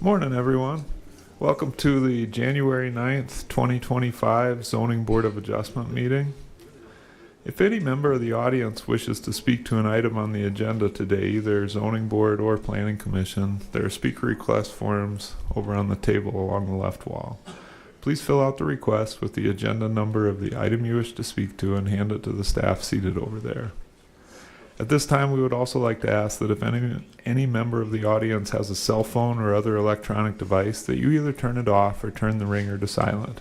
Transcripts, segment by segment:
Morning, everyone. Welcome to the January 9th, 2025 Zoning Board of Adjustment meeting. If any member of the audience wishes to speak to an item on the agenda today, either Zoning Board or Planning Commission, there are speaker request forms over on the table along the left wall. Please fill out the request with the agenda number of the item you wish to speak to and hand it to the staff seated over there. At this time, we would also like to ask that if any member of the audience has a cell phone or other electronic device, that you either turn it off or turn the ringer to silent.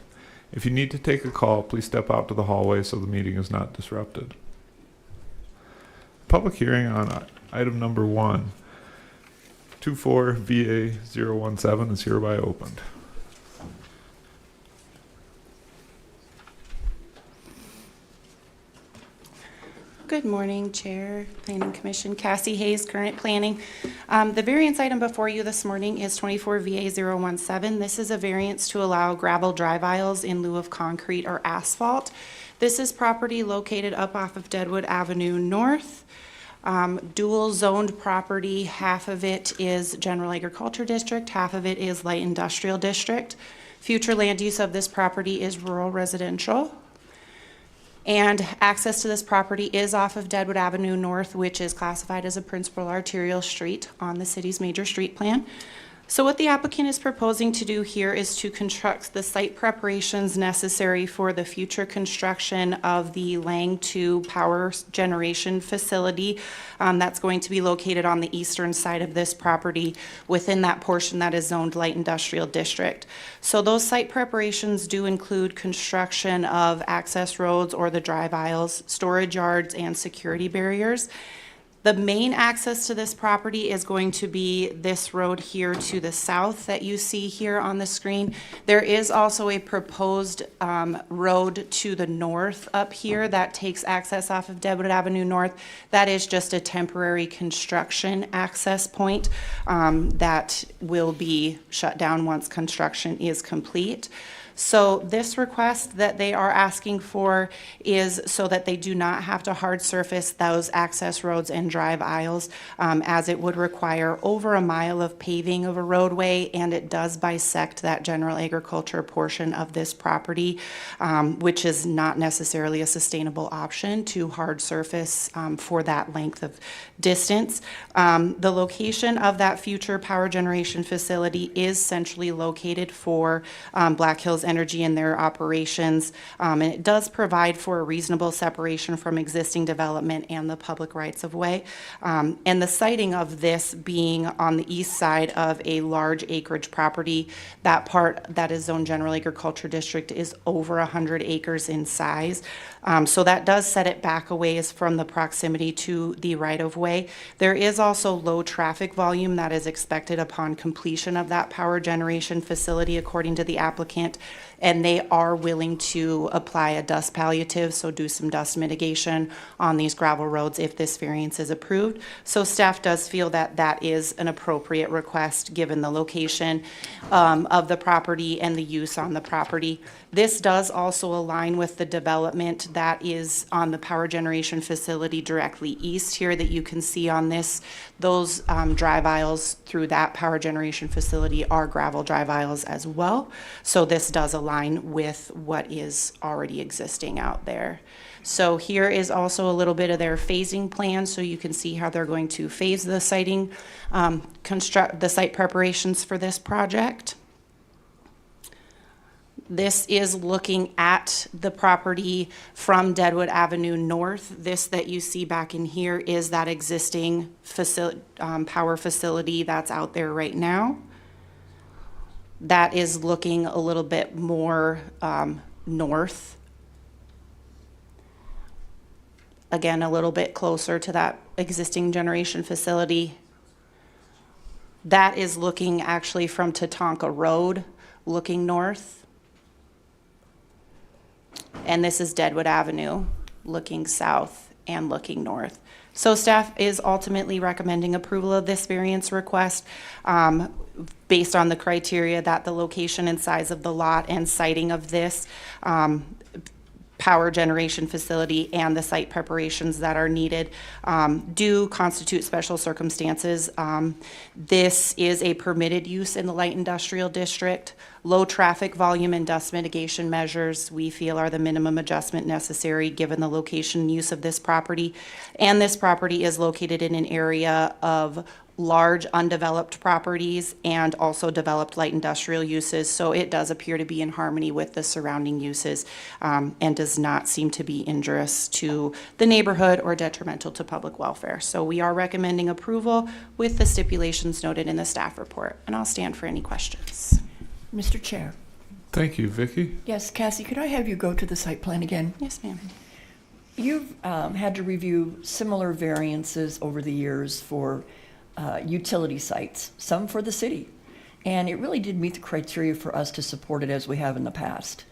If you need to take a call, please step out to the hallway so the meeting is not disrupted. Public hearing on item number 1, 24 VA 017 is hereby opened. Good morning, Chair, Planning Commission. Cassie Hayes, current planning. The variance item before you this morning is 24 VA 017. This is a variance to allow gravel drive aisles in lieu of concrete or asphalt. This is property located up off of Deadwood Avenue North. Dual zoned property, half of it is General Agriculture District, half of it is Light Industrial District. Future land use of this property is rural residential. And access to this property is off of Deadwood Avenue North, which is classified as a principal arterial street on the city's major street plan. So what the applicant is proposing to do here is to construct the site preparations necessary for the future construction of the Lang 2 power generation facility that's going to be located on the eastern side of this property within that portion that is zoned light industrial district. So those site preparations do include construction of access roads or the drive aisles, storage yards, and security barriers. The main access to this property is going to be this road here to the south that you see here on the screen. There is also a proposed road to the north up here that takes access off of Deadwood Avenue North. That is just a temporary construction access point that will be shut down once construction is complete. So this request that they are asking for is so that they do not have to hard surface those access roads and drive aisles, as it would require over a mile of paving of a roadway, and it does bisect that general agriculture portion of this property, which is not necessarily a sustainable option to hard surface for that length of distance. The location of that future power generation facility is centrally located for Black Hills Energy and their operations, and it does provide for a reasonable separation from existing development and the public rights of way. And the siting of this being on the east side of a large acreage property, that part that is zoned general agriculture district is over 100 acres in size. So that does set it back a ways from the proximity to the right of way. There is also low traffic volume that is expected upon completion of that power generation facility according to the applicant, and they are willing to apply a dust palliative, so do some dust mitigation on these gravel roads if this variance is approved. So staff does feel that that is an appropriate request given the location of the property and the use on the property. This does also align with the development that is on the power generation facility directly east here that you can see on this. Those drive aisles through that power generation facility are gravel drive aisles as well. So this does align with what is already existing out there. So here is also a little bit of their phasing plan, so you can see how they're going to phase the siting, construct the site preparations for this project. This is looking at the property from Deadwood Avenue North. This that you see back in here is that existing power facility that's out there right now. That is looking a little bit more north. Again, a little bit closer to that existing generation facility. That is looking actually from Tatanka Road, looking north. And this is Deadwood Avenue, looking south and looking north. So staff is ultimately recommending approval of this variance request based on the criteria that the location and size of the lot and siting of this power generation facility and the site preparations that are needed do constitute special circumstances. This is a permitted use in the light industrial district. Low traffic volume and dust mitigation measures we feel are the minimum adjustment necessary given the location and use of this property. And this property is located in an area of large undeveloped properties and also developed light industrial uses, so it does appear to be in harmony with the surrounding uses and does not seem to be injurious to the neighborhood or detrimental to public welfare. So we are recommending approval with the stipulations noted in the staff report, and I'll stand for any questions. Mr. Chair. Thank you, Vicki. Yes, Cassie, could I have you go to the site plan again? Yes, ma'am. You've had to review similar variances over the years for utility sites, some for the city. And it really did meet the criteria for us to support it as we have in the past.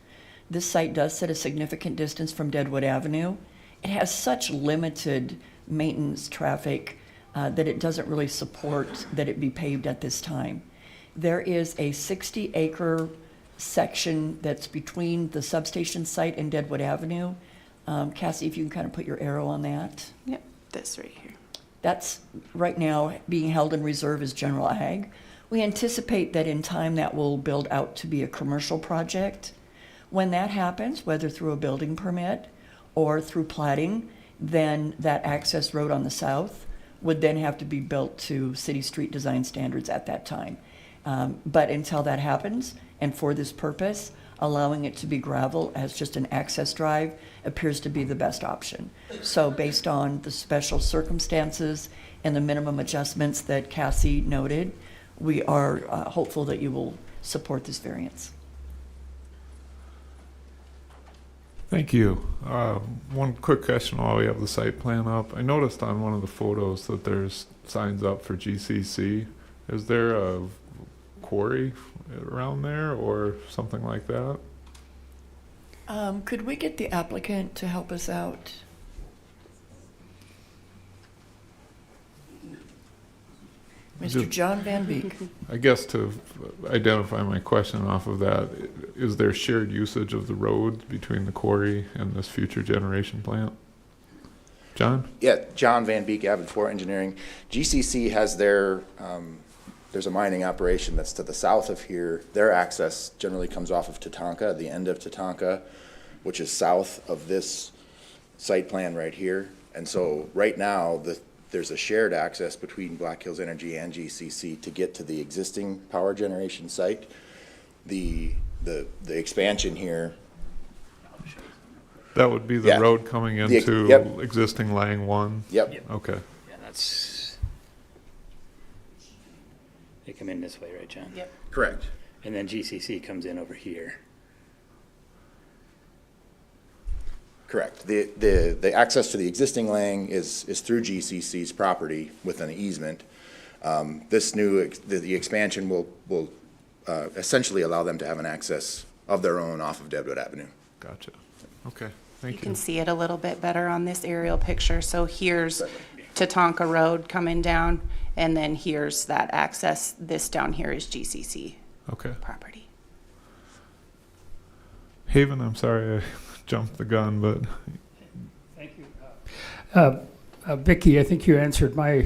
This site does sit a significant distance from Deadwood Avenue. It has such limited maintenance traffic that it doesn't really support that it be paved at this time. There is a 60-acre section that's between the substation site and Deadwood Avenue. Cassie, if you can kind of put your arrow on that. Yep, this right here. That's right now being held in reserve as general ag. We anticipate that in time that will build out to be a commercial project. When that happens, whether through a building permit or through plating, then that access road on the south would then have to be built to city street design standards at that time. But until that happens, and for this purpose, allowing it to be gravel as just an access drive appears to be the best option. So based on the special circumstances and the minimum adjustments that Cassie noted, we are hopeful that you will support this variance. Thank you. One quick question while we have the site plan up. I noticed on one of the photos that there's signs up for GCC. Is there a quarry around there or something like that? Could we get the applicant to help us out? Mr. John Van Beek. I guess to identify my question off of that, is there shared usage of the road between the quarry and this future generation plant? John? Yeah, John Van Beek, Avid 4 Engineering. GCC has their, there's a mining operation that's to the south of here. Their access generally comes off of Tatanka, the end of Tatanka, which is south of this site plan right here. And so right now, there's a shared access between Black Hills Energy and GCC to get to the existing power generation site. The expansion here. That would be the Yeah. road coming into Yep. existing Lang 1? Yep. Okay. Yeah, that's, they come in this way, right, John? Yep. Correct. And then GCC comes in over here. Correct. The access to the existing Lang is through GCC's property with an easement. This new, the expansion will essentially allow them to have an access of their own off of Deadwood Avenue. Gotcha. Okay. You Thank can you. see it a little bit better on this aerial picture. So here's Tatanka Road coming down, and then here's that access. This down here is GCC Okay. property. Haven, I'm sorry I jumped the gun, but Thank you. Vicki, I think you answered my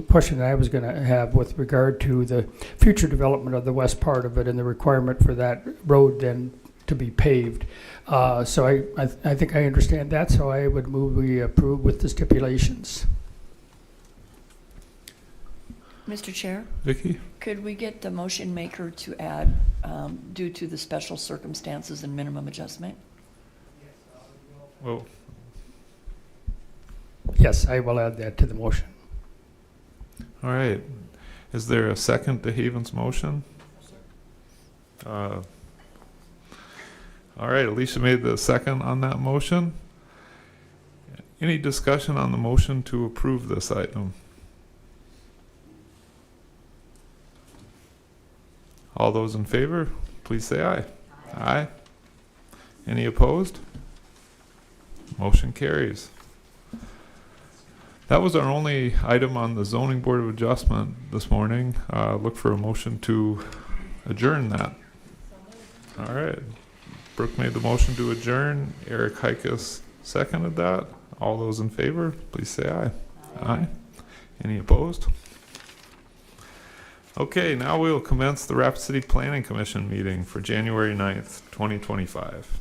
question that I was going to have with regard to the future development of the west part of it and the requirement for that road then to be paved. So I think I understand that, so I would move we approve with the stipulations. Mr. Chair, Vicki? could we get the motion maker to add due to the special circumstances and minimum adjustment? Well, Yes, I will add that to the motion. all right. Is there a second to Haven's motion? All right, Alicia made the second on that motion. Any discussion on the motion to approve this item? All those in favor, please say aye. Aye. Any opposed? Motion carries. That was our only item on the Zoning Board of Adjustment this morning. Look for a motion to adjourn that. All right. Brooke made the motion to adjourn. Eric Heikus seconded that. All those in favor, please say aye. Aye. Any opposed? Okay, now we will commence the Rapid City Planning Commission meeting for January 9th, 2025.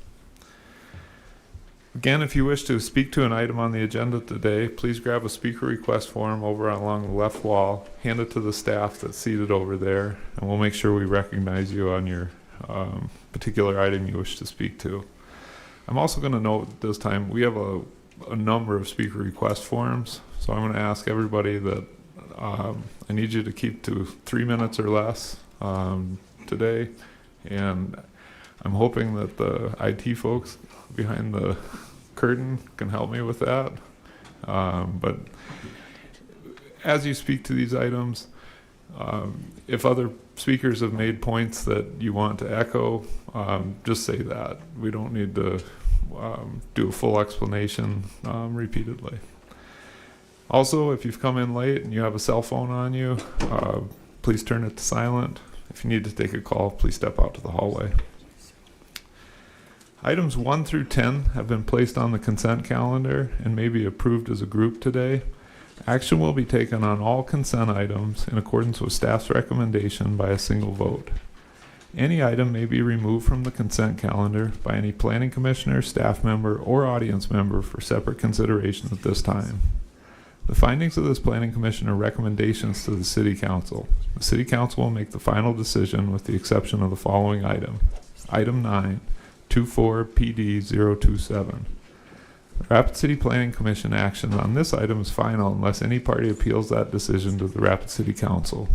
Again, if you wish to speak to an item on the agenda today, please grab a speaker request form over along the left wall, hand it to the staff that's seated over there, and we'll make sure we recognize you on your particular item you wish to speak to. I'm also going to note this time we have a number of speaker request forms, so I'm going to ask everybody that I need you to keep to 3 minutes or less today, and I'm hoping that the IT folks behind the curtain can help me with that. But as you speak to these items, if other speakers have made points that you want to echo, just say that. We don't need to do a full explanation repeatedly. Also, if you've come in late and you have a cell phone on you, please turn it to silent. If you need to take a call, please step out to the hallway. Items 1 through 10 have been placed on the consent calendar and may be approved as a group today. Action will be taken on all consent items in accordance with staff's recommendation by a single vote. Any item may be removed from the consent calendar by any planning commissioner, staff member, or audience member for separate consideration at this time. The findings of this planning commission are recommendations to the city council. The city council will make the final decision with the exception of the following item. Item 9. 24 PD 027. The Rapid City Planning Commission action on this item is final unless any party appeals that decision to the Rapid City Council.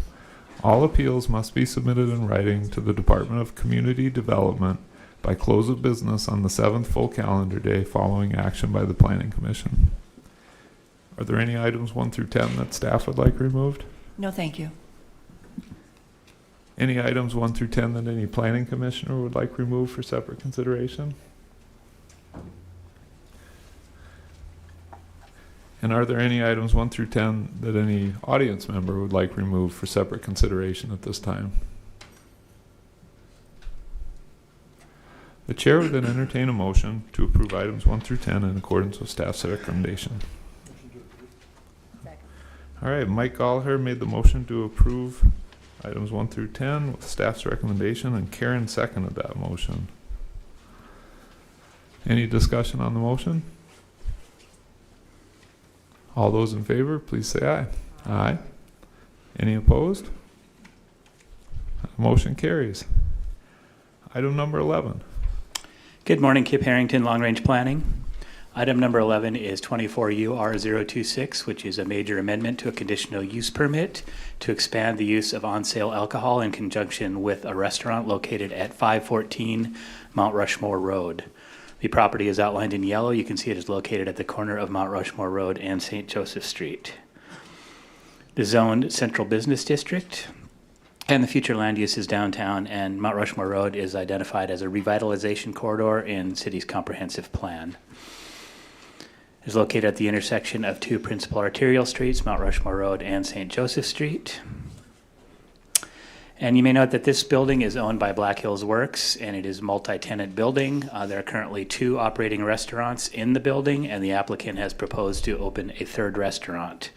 All appeals must be submitted in writing to the Department of Community Development by close of business on the 7th full calendar day following action by the Planning Commission. Are there any items 1 through 10 that staff would like removed? No, thank you. Any items 1 through 10 that any planning commissioner would like removed for separate consideration? And are there any items 1 through 10 that any audience member would like removed for separate consideration at this time? The chair would then entertain a motion to approve items 1 through 10 in accordance with staff's recommendation. All right, Mike Gallagher made the motion to approve items 1 through 10 with staff's recommendation, and Karen seconded that motion. Any discussion on the motion? All those in favor, please say aye. Aye. Any opposed? Motion carries. Item number 11. Good morning, Kip Harrington, Long Range Planning. Item number 11 is 24UR026, which is a major amendment to a conditional use permit to expand the use of on-sale alcohol in conjunction with a restaurant located at 514 Mount Rushmore Road. The property is outlined in yellow. You can see it is located at the corner of Mount Rushmore Road and St. Joseph Street. The zoned central business district and the future land use is downtown, and Mount Rushmore Road is identified as a revitalization corridor in city's comprehensive plan. It is located at the intersection of 2 principal arterial streets, Mount Rushmore Road and St. Joseph Street. And you may note that this building is owned by Black Hills Works, and it is a multi-tenant building. There are currently 2 operating restaurants in the building, and the applicant has proposed to open a 3rd restaurant.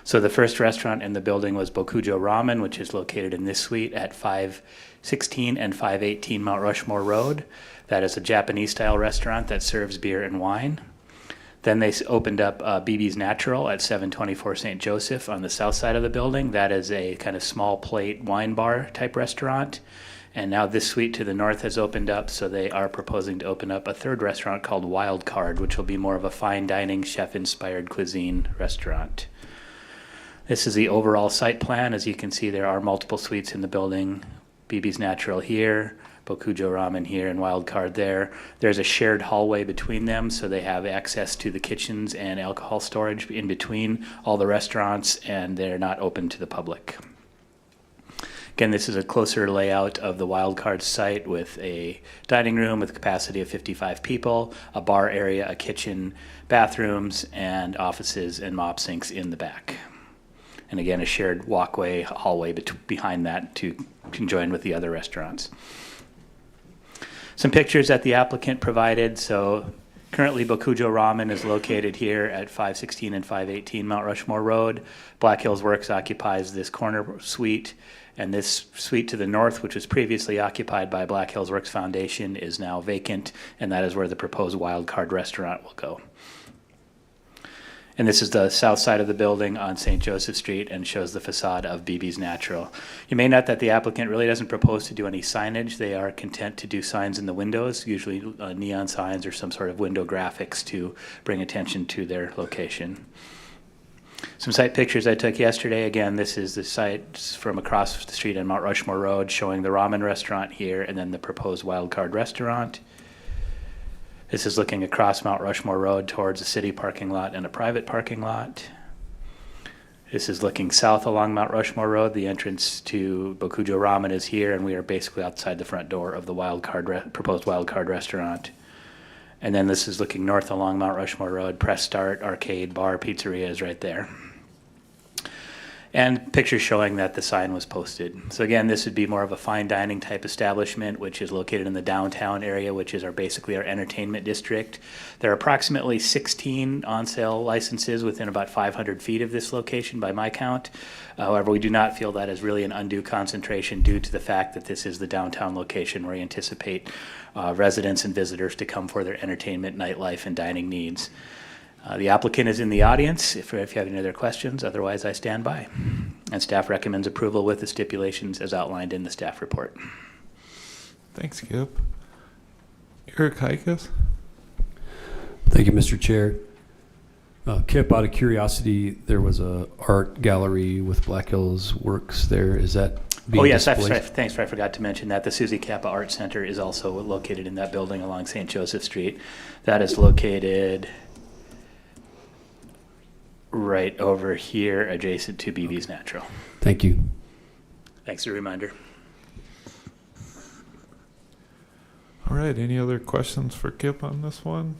So the first restaurant in the building was Bokujo Ramen, which is located in this suite at 516 and 518 Mount Rushmore Road. That is a Japanese-style restaurant that serves beer and wine. Then they opened up BB's Natural at 724 St. Joseph on the south side of the building. That is a kind of small plate wine bar type restaurant. And now this suite to the north has opened up, so they are proposing to open up a 3rd restaurant called Wild Card, which will be more of a fine dining, chef-inspired cuisine restaurant. This is the overall site plan. As you can see, there are multiple suites in the building. BB's Natural here, Bokujo Ramen here, and Wild Card there. There's a shared hallway between them, so they have access to the kitchens and alcohol storage in between all the restaurants, and they're not open to the public. Again, this is a closer layout of the Wild Card site with a dining room with capacity of 55 people, a bar area, a kitchen, bathrooms, and offices and mop sinks in the back. And again, a shared walkway, hallway behind that to conjoin with the other restaurants. Some pictures that the applicant provided. So currently Bokujo Ramen is located here at 516 and 518 Mount Rushmore Road. Black Hills Works occupies this corner suite, and this suite to the north, which was previously occupied by Black Hills Works Foundation, is now vacant, and that is where the proposed Wild Card restaurant will go. And this is the south side of the building on St. Joseph Street and shows the facade of BB's Natural. You may note that the applicant really doesn't propose to do any signage. They are content to do signs in the windows, usually neon signs or some sort of window graphics to bring attention to their location. Some site pictures I took yesterday. Again, this is the site from across the street on Mount Rushmore Road showing the ramen restaurant here and then the proposed Wild Card restaurant. This is looking across Mount Rushmore Road towards a city parking lot and a private parking lot. This is looking south along Mount Rushmore Road. The entrance to Bokujo Ramen is here, and we are basically outside the front door of the proposed Wild Card restaurant. And then this is looking north along Mount Rushmore Road. Press Start, Arcade, Bar, Pizzeria is right there. And pictures showing that the sign was posted. So again, this would be more of a fine dining type establishment, which is located in the downtown area, which is basically our entertainment district. There are approximately 16 on-sale licenses within about 500 feet of this location by my count. However, we do not feel that is really an undue concentration due to the fact that this is the downtown location where we anticipate residents and visitors to come for their entertainment, nightlife, and dining needs. The applicant is in the audience if you have any other questions. Otherwise, I stand by. And staff recommends approval with the stipulations as outlined in the staff report. Thanks, Kip. Eric Heikus? Thank you, Mr. Chair. Kip, out of curiosity, there was a art gallery with Black Hills Works there. Is that being displayed? Thanks. I forgot to mention that the Susie Kappa Art Center is also located in that building along St. Joseph Street. That is located right over here adjacent to BB's Natural. Thank you. Thanks for the reminder. All right, any other questions for Kip on this one?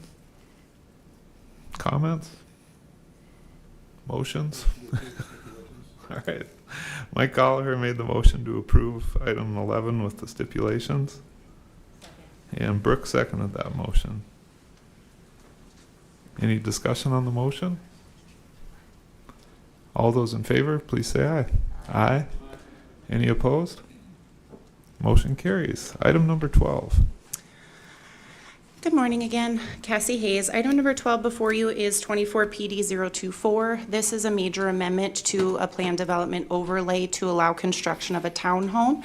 Comments? Motions? All right. Mike Gallagher made the motion to approve item 11 with the stipulations. And Brooke seconded that motion. Any discussion on the motion? All those in favor, please say aye. Aye. Any opposed? Motion carries. Item number 12. Good morning again, Cassie Hayes. Item number 12 before you is 24 PD 024. This is a major amendment to a plan development overlay to allow construction of a townhome.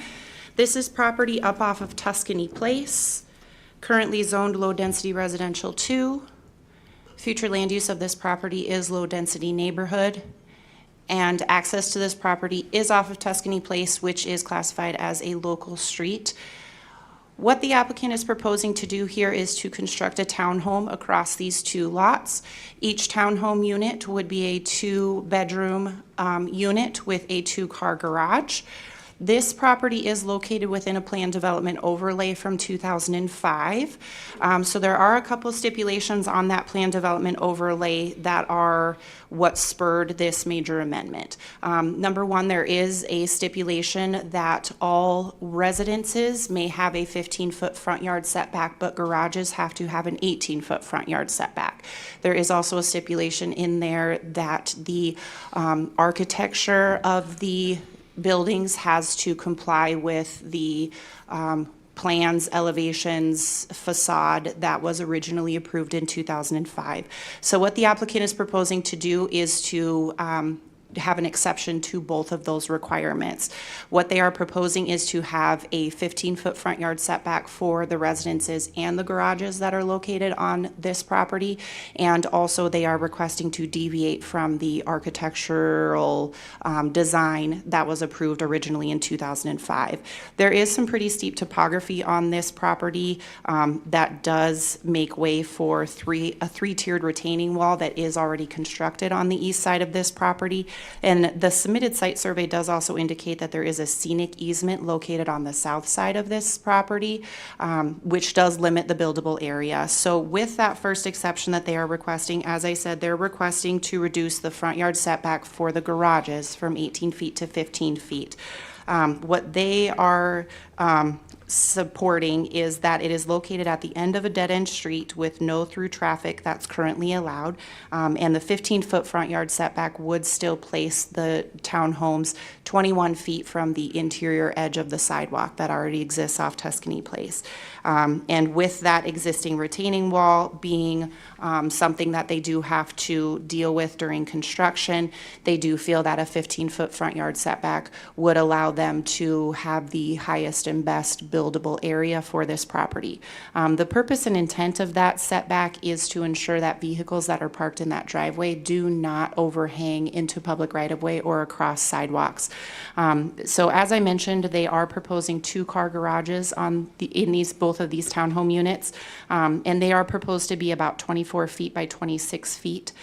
This is property up off of Tuscany Place, currently zoned low density residential 2. Future land use of this property is low density neighborhood, and access to this property is off of Tuscany Place, which is classified as a local street. What the applicant is proposing to do here is to construct a townhome across these two lots. Each townhome unit would be a 2-bedroom unit with a 2-car garage. This property is located within a plan development overlay from 2005. So there are a couple of stipulations on that plan development overlay that are what spurred this major amendment. Number one, there is a stipulation that all residences may have a 15-foot front yard setback, but garages have to have an 18-foot front yard setback. There is also a stipulation in there that the architecture of the buildings has to comply with the plans, elevations, facade that was originally approved in 2005. So what the applicant is proposing to do is to have an exception to both of those requirements. What they are proposing is to have a 15-foot front yard setback for the residences and the garages that are located on this property, and also they are requesting to deviate from the architectural design that was approved originally in 2005. There is some pretty steep topography on this property that does make way for a three-tiered retaining wall that is already constructed on the east side of this property. And the submitted site survey does also indicate that there is a scenic easement located on the south side of this property, which does limit the buildable area. So with that first exception that they are requesting, as I said, they're requesting to reduce the front yard setback for the garages from 18 feet to 15 feet. What they are supporting is that it is located at the end of a dead-end street with no through traffic that's currently allowed, and the 15-foot front yard setback would still place the townhomes 21 feet from the interior edge of the sidewalk that already exists off Tuscany Place. And with that existing retaining wall being something that they do have to deal with during construction, they do feel that a 15-foot front yard setback would allow them to have the highest and best buildable area for this property. The purpose and intent of that setback is to ensure that vehicles that are parked in that driveway do not overhang into public right-of-way or across sidewalks. So as I mentioned, they are proposing 2-car garages in both of these townhome units, and they are proposed to be about 24 feet by 26 feet.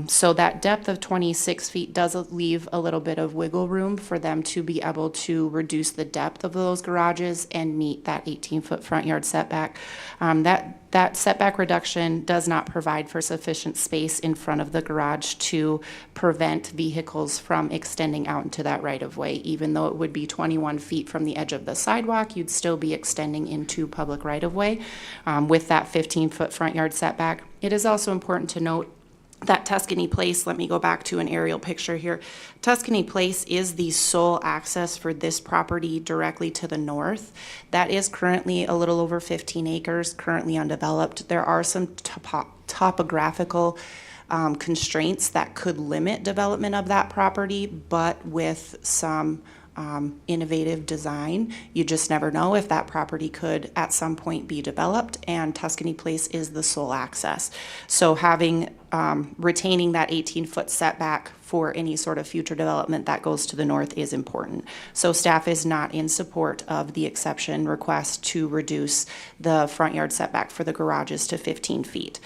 So that depth of 26 feet does leave a little bit of wiggle room for them to be able to reduce the depth of those garages and meet that 18-foot front yard setback. That setback reduction does not provide for sufficient space in front of the garage to prevent vehicles from extending out into that right-of-way. Even though it would be 21 feet from the edge of the sidewalk, you'd still be extending into public right-of-way with that 15-foot front yard setback. It is also important to note that Tuscany Place, let me go back to an aerial picture here. Tuscany Place is the sole access for this property directly to the north. That is currently a little over 15 acres, currently undeveloped. There are some topographical constraints that could limit development of that property, but with some innovative design, you just never know if that property could at some point be developed, and Tuscany Place is the sole access. So having retaining that 18-foot setback for any sort of future development that goes to the north is important. So staff is not in support of the exception request to reduce the front yard setback for the garages to 15 feet.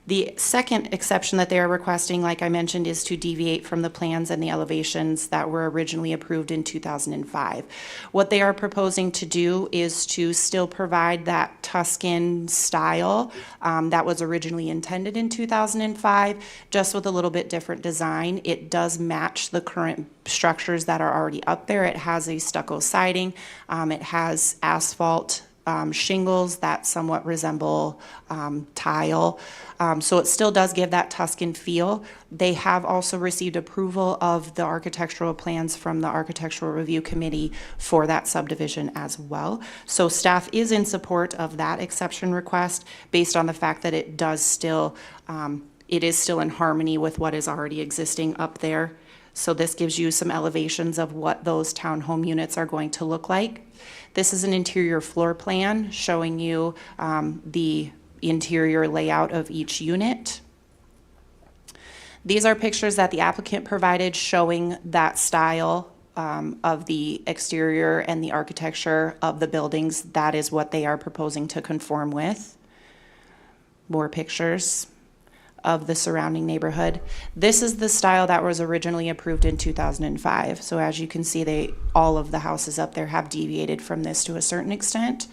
The second exception that they are requesting, like I mentioned, is to deviate from the plans and the elevations that were originally approved in 2005. What they are proposing to do is to still provide that Tuscan style that was originally intended in 2005, just with a little bit different design. It does match the current structures that are already up there. It has a stucco siding. It has asphalt shingles that somewhat resemble tile. So it still does give that Tuscan feel. They have also received approval of the architectural plans from the Architectural Review Committee for that subdivision as well. So staff is in support of that exception request based on the fact that it does still, it is still in harmony with what is already existing up there. So this gives you some elevations of what those townhome units are going to look like. This is an interior floor plan showing you the interior layout of each unit. These are pictures that the applicant provided showing that style of the exterior and the architecture of the buildings. That is what they are proposing to conform with. More pictures of the surrounding neighborhood. This is the style that was originally approved in 2005. So as you can see, all of the houses up there have deviated from this to a certain extent.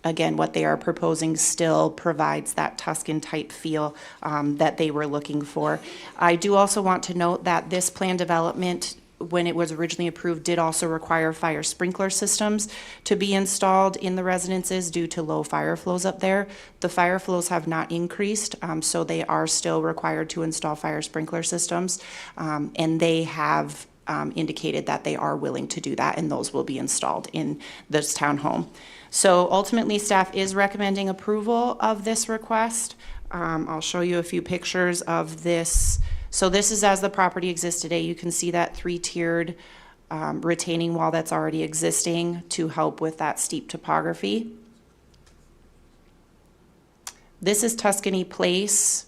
Again, what they are proposing still provides that Tuscan type feel that they were looking for. I do also want to note that this plan development, when it was originally approved, did also require fire sprinkler systems to be installed in the residences due to low fire flows up there. The fire flows have not increased, so they are still required to install fire sprinkler systems, and they have indicated that they are willing to do that, and those will be installed in this townhome. So ultimately, staff is recommending approval of this request. I'll show you a few pictures of this. So this is as the property exists today. You can see that 3-tiered retaining wall that's already existing to help with that steep topography. This is Tuscany Place.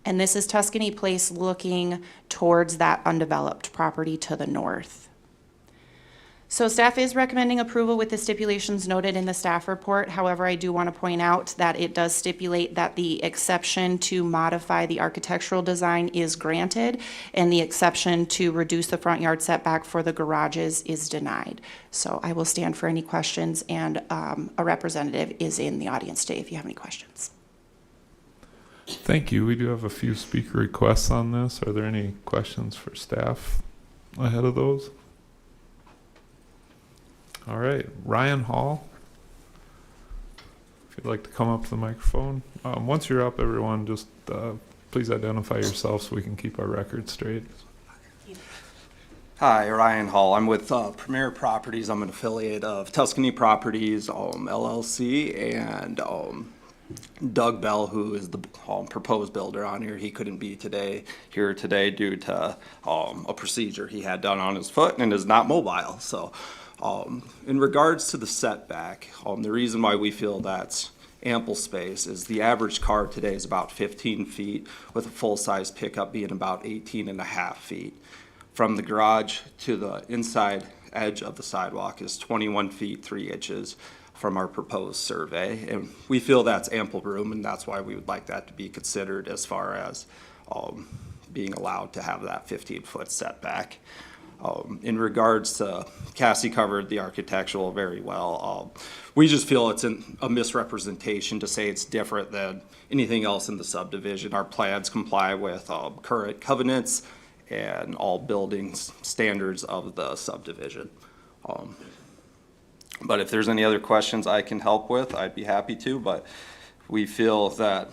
And this is Tuscany Place looking towards that undeveloped property to the north. So staff is recommending approval with the stipulations noted in the staff report. However, I do want to point out that it does stipulate that the exception to modify the architectural design is granted, and the exception to reduce the front yard setback for the garages is denied. So I will stand for any questions, and a representative is in the audience today if you have any questions. Thank you. We do have a few speaker requests on this. Are there any questions for staff ahead of those? All right, Ryan Hall. If you'd like to come up to the microphone. Once you're up, everyone, just please identify yourself so we can keep our record straight. Hi, Ryan Hall. I'm with Premier Properties. I'm an affiliate of Tuscany Properties, LLC, and Doug Bell, who is the proposed builder on here. He couldn't be here today due to a procedure he had done on his foot and is not mobile. So in regards to the setback, the reason why we feel that's ample space is the average car today is about 15 feet, with a full-size pickup being about 18 and a half feet. From the garage to the inside edge of the sidewalk is 21 feet 3 inches from our proposed survey. And we feel that's ample room, and that's why we would like that to be considered as far as being allowed to have that 15-foot setback. In regards to, Cassie covered the architectural very well. We just feel it's a misrepresentation to say it's different than anything else in the subdivision. Our plans comply with current covenants and all building standards of the subdivision. But if there's any other questions I can help with, I'd be happy to, but we feel that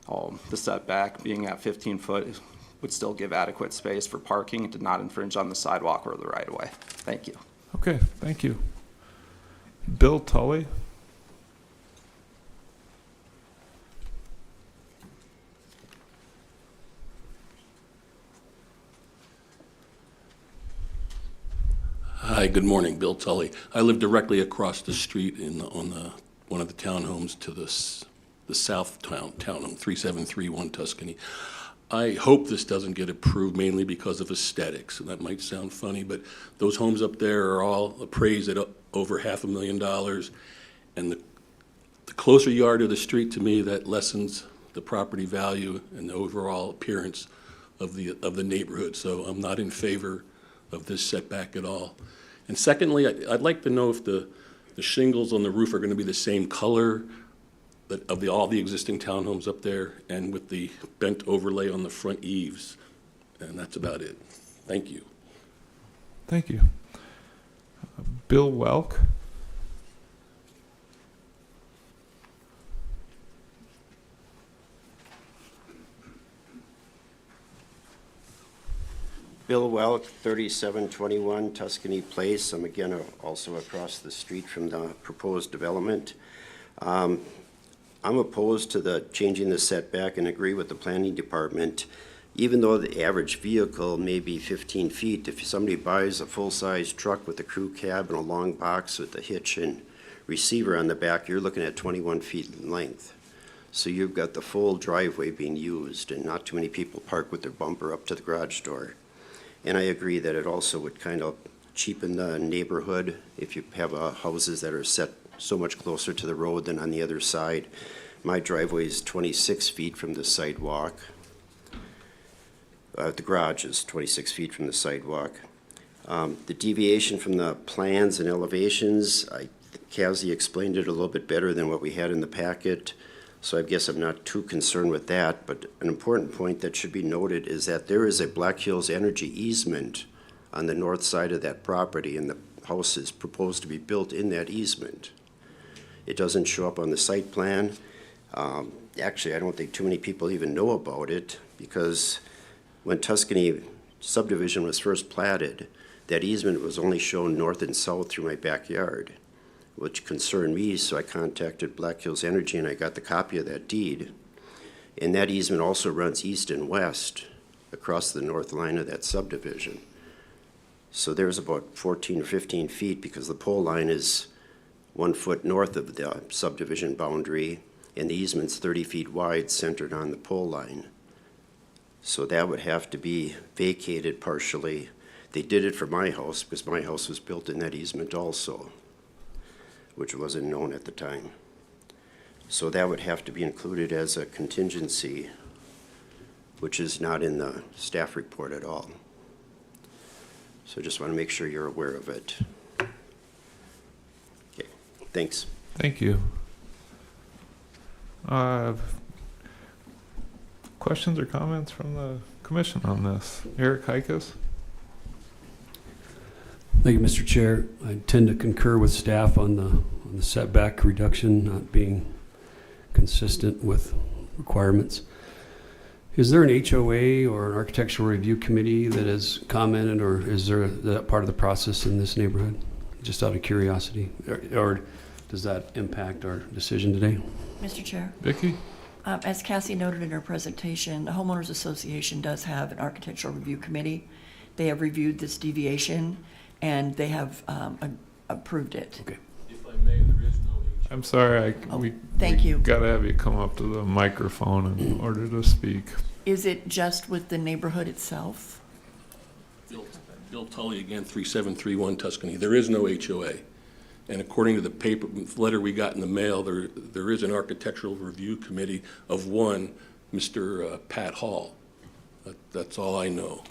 the setback being at 15 foot would still give adequate space for parking and to not infringe on the sidewalk or the right-of-way. Thank you. Okay, thank you. Bill Tully. Hi, good morning, Bill Tully. I live directly across the street on one of the townhomes to the south townhome, 3731 Tuscany. I hope this doesn't get approved mainly because of aesthetics, and that might sound funny, but those homes up there are all appraised at over $500,000, and the closer you are to the street, to me, that lessens the property value and the overall appearance of the neighborhood. So I'm not in favor of this setback at all. And secondly, I'd like to know if the shingles on the roof are going to be the same color of all the existing townhomes up there, and with the bent overlay on the front eaves. And that's about it. Thank you. Thank you. Bill Welk. Bill Welk, 3721 Tuscany Place. I'm again also across the street from the proposed development. I'm opposed to the changing the setback and agree with the planning department. Even though the average vehicle may be 15 feet, if somebody buys a full-size truck with a crew cab and a long box with a hitch and receiver on the back, you're looking at 21 feet in length. So you've got the full driveway being used, and not too many people park with their bumper up to the garage door. And I agree that it also would kind of cheapen the neighborhood if you have houses that are set so much closer to the road than on the other side. My driveway is 26 feet from the sidewalk. The garage is 26 feet from the sidewalk. The deviation from the plans and elevations, Cassie explained it a little bit better than what we had in the packet, so I guess I'm not too concerned with that. But an important point that should be noted is that there is a Black Hills Energy easement on the north side of that property, and the house is proposed to be built in that easement. It doesn't show up on the site plan. Actually, I don't think too many people even know about it, because when Tuscany subdivision was first platted, that easement was only shown north and south through my backyard, which concerned me, so I contacted Black Hills Energy and I got the copy of that deed. And that easement also runs east and west across the north line of that subdivision. So there's about 14 or 15 feet, because the pole line is 1 foot north of the subdivision boundary, and the easement's 30 feet wide, centered on the pole line. So that would have to be vacated partially. They did it for my house, because my house was built in that easement also, which wasn't known at the time. So that would have to be included as a contingency, which is not in the staff report at all. So just want to make sure you're aware of it. Okay, thanks. Thank you. Questions or comments from the commission on this? Eric Heikus? Thank you, Mr. Chair. I tend to concur with staff on the setback reduction not being consistent with requirements. Is there an HOA or an architectural review committee that has commented, or is that part of the process in this neighborhood? Just out of curiosity, or does that impact our decision today? Mr. Chair, Vicki? as Cassie noted in her presentation, the Homeowners Association does have an architectural review committee. They have reviewed this deviation, and they have approved it. Okay. If I may, there is no I'm sorry, Thank you. Gotta have you come up to the microphone in order to speak. Is it just with the neighborhood itself? Bill Tully again, 3731 Tuscany. There is no HOA. And according to the letter we got in the mail, there is an architectural review committee of one, Mr. Pat Hall. That's all I know.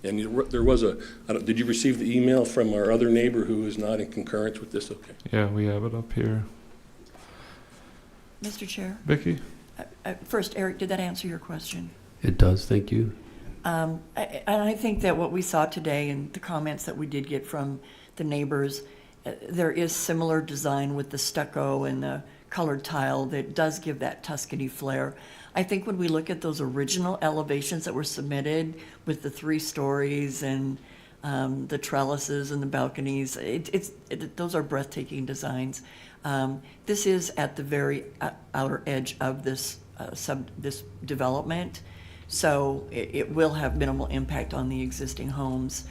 And there was did you receive the email from our other neighbor who is not in concurrence with this? Okay. Yeah, we have it up here. Mr. Chair, Vicki? first, Eric, did that answer your question? It does, thank you. And I think that what we saw today and the comments that we did get from the neighbors, there is similar design with the stucco and the colored tile that does give that Tuscany flair. I think when we look at those original elevations that were submitted with the 3 stories and the trellises and the balconies, those are breathtaking designs. This is at the very outer edge of this this development, so it will have minimal impact on the existing homes.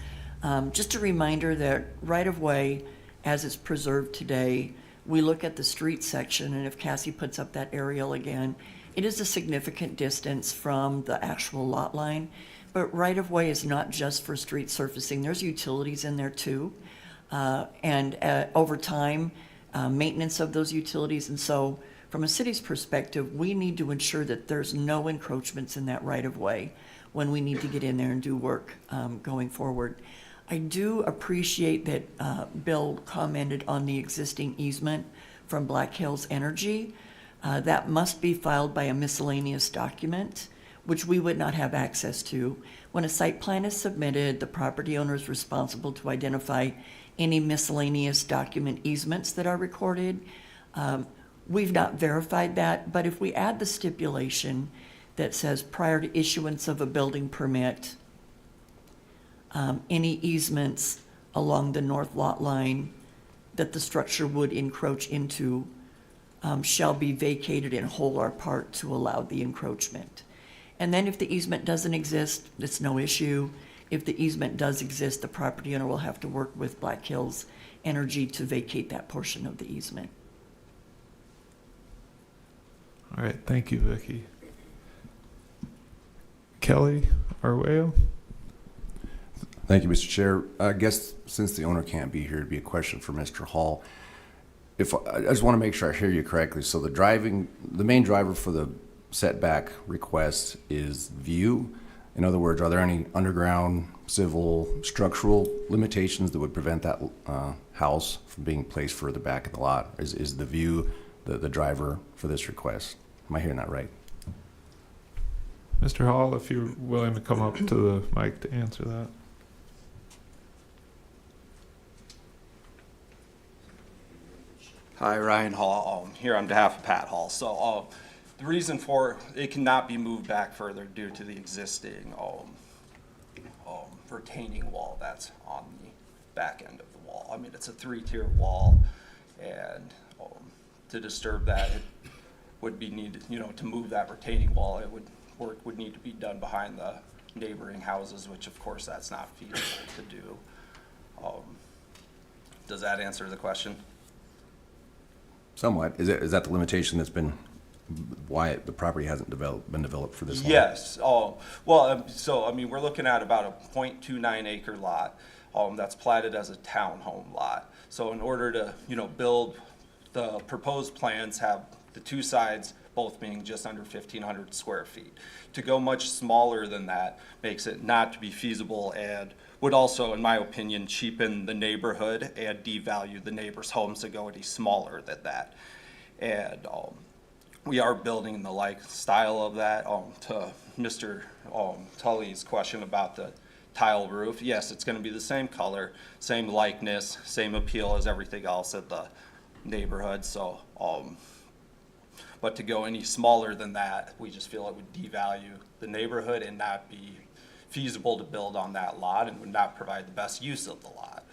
Just a reminder that right-of-way, as it's preserved today, we look at the street section, and if Cassie puts up that aerial again, it is a significant distance from the actual lot line. But right-of-way is not just for street surfacing. There's utilities in there too. And over time, maintenance of those utilities. And so from a city's perspective, we need to ensure that there's no encroachments in that right-of-way when we need to get in there and do work going forward. I do appreciate that Bill commented on the existing easement from Black Hills Energy. That must be filed by a miscellaneous document, which we would not have access to. When a site plan is submitted, the property owner is responsible to identify any miscellaneous document easements that are recorded. We've not verified that, but if we add the stipulation that says prior to issuance of a building permit, any easements along the north lot line that the structure would encroach into shall be vacated in whole or part to allow the encroachment. And then if the easement doesn't exist, it's no issue. If the easement does exist, the property owner will have to work with Black Hills Energy to vacate that portion of the easement. All right, thank you, Vicki. Kelly Arguello? Thank you, Mr. Chair. I guess since the owner can't be here, it'd be a question for Mr. Hall. I just want to make sure I hear you correctly. So the main driver for the setback request is view. In other words, are there any underground, civil, structural limitations that would prevent that house from being placed further back in the lot? Is the view the driver for this request? Am I hearing that right? Mr. Hall, if you're willing to come up to the mic to answer that. Hi, Ryan Hall. I'm here on behalf of Pat Hall. So the reason for it cannot be moved back further due to the existing retaining wall that's on the back end of the wall. I mean, it's a 3-tier wall, and to disturb that, it would be needed, to move that retaining wall, work would need to be done behind the neighboring houses, which of course that's not feasible to do. Does that answer the question? Somewhat. Is that the limitation that's been why the property hasn't been developed for this long? Yes. So I mean, we're looking at about a 0.29 acre lot that's platted as a townhome lot. So in order to build, the proposed plans have the 2 sides both being just under 1,500 square feet. To go much smaller than that makes it not to be feasible and would also, in my opinion, cheapen the neighborhood and devalue the neighbors' homes to go any smaller than that. And we are building the like style of that. To Mr. Tully's question about the tile roof. Yes, it's gonna be the same color, same likeness, same appeal as everything else at the neighborhood, so, but to go any smaller than that, we just feel it would devalue the neighborhood and not be feasible to build on that lot and would not provide the best use of the lot.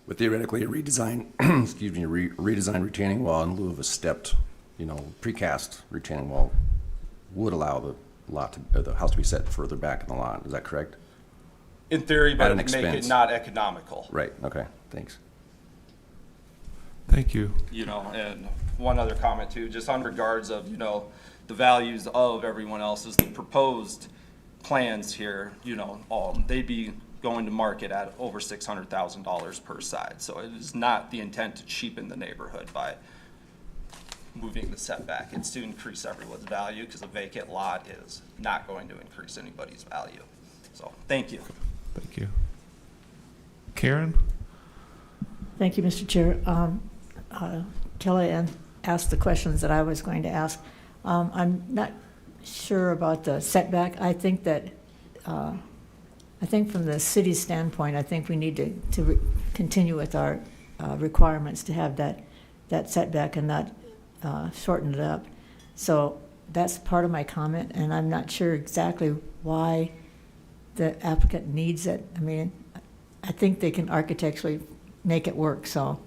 But theoretically, a redesign, excuse me, redesign retaining wall in lieu of a stepped, precast retaining wall would allow the house to be set further back in the lot. Is that correct? In theory, but At it an would make it expense. not economical. Right, okay, thanks. Thank you. And one other comment too, just on regards of, the values of everyone else's, the proposed plans here, they'd be going to market at over $600,000 per side. So it is not the intent to cheapen the neighborhood by moving the setback. It's to increase everyone's value because a vacant lot is not going to increase anybody's value. So, thank you. Thank you. Karen? Thank you, Mr. Chair. Kelly asked the questions that I was going to ask. I'm not sure about the setback. I think from the city's standpoint, I think we need to continue with our requirements to have that setback and not shorten it up. So that's part of my comment, and I'm not sure exactly why the applicant needs it. I mean, I think they can architecturally make it work, so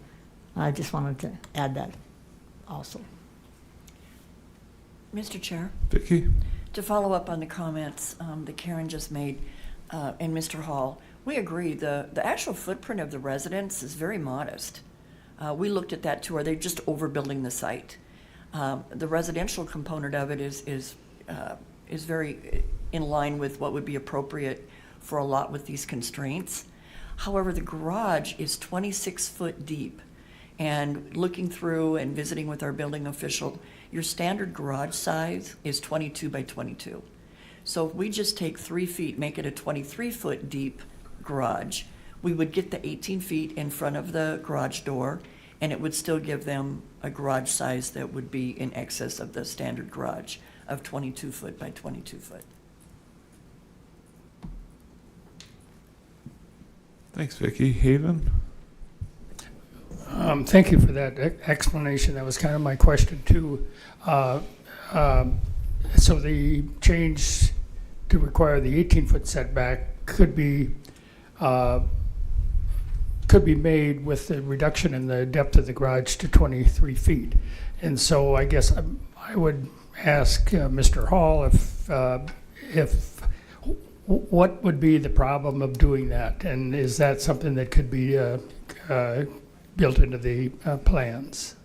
I just wanted to add that also. Mr. Chair, Vicki? to follow up on the comments that Karen just made and Mr. Hall, we agree. The actual footprint of the residence is very modest. We looked at that too. Are they just overbuilding the site? The residential component of it is very in line with what would be appropriate for a lot with these constraints. However, the garage is 26 foot deep. And looking through and visiting with our building official, your standard garage size is 22 by 22. So if we just take 3 feet, make it a 23 foot deep garage, we would get the 18 feet in front of the garage door, and it would still give them a garage size that would be in excess of the standard garage of 22 foot by 22 foot. Thanks, Vicki. Haven? Thank you for that explanation. That was kind of my question too. So the change to require the 18-foot setback could be made with the reduction in the depth of the garage to 23 feet. And so I guess I would ask Mr. Hall if what would be the problem of doing that, and is that something that could be built into the plans?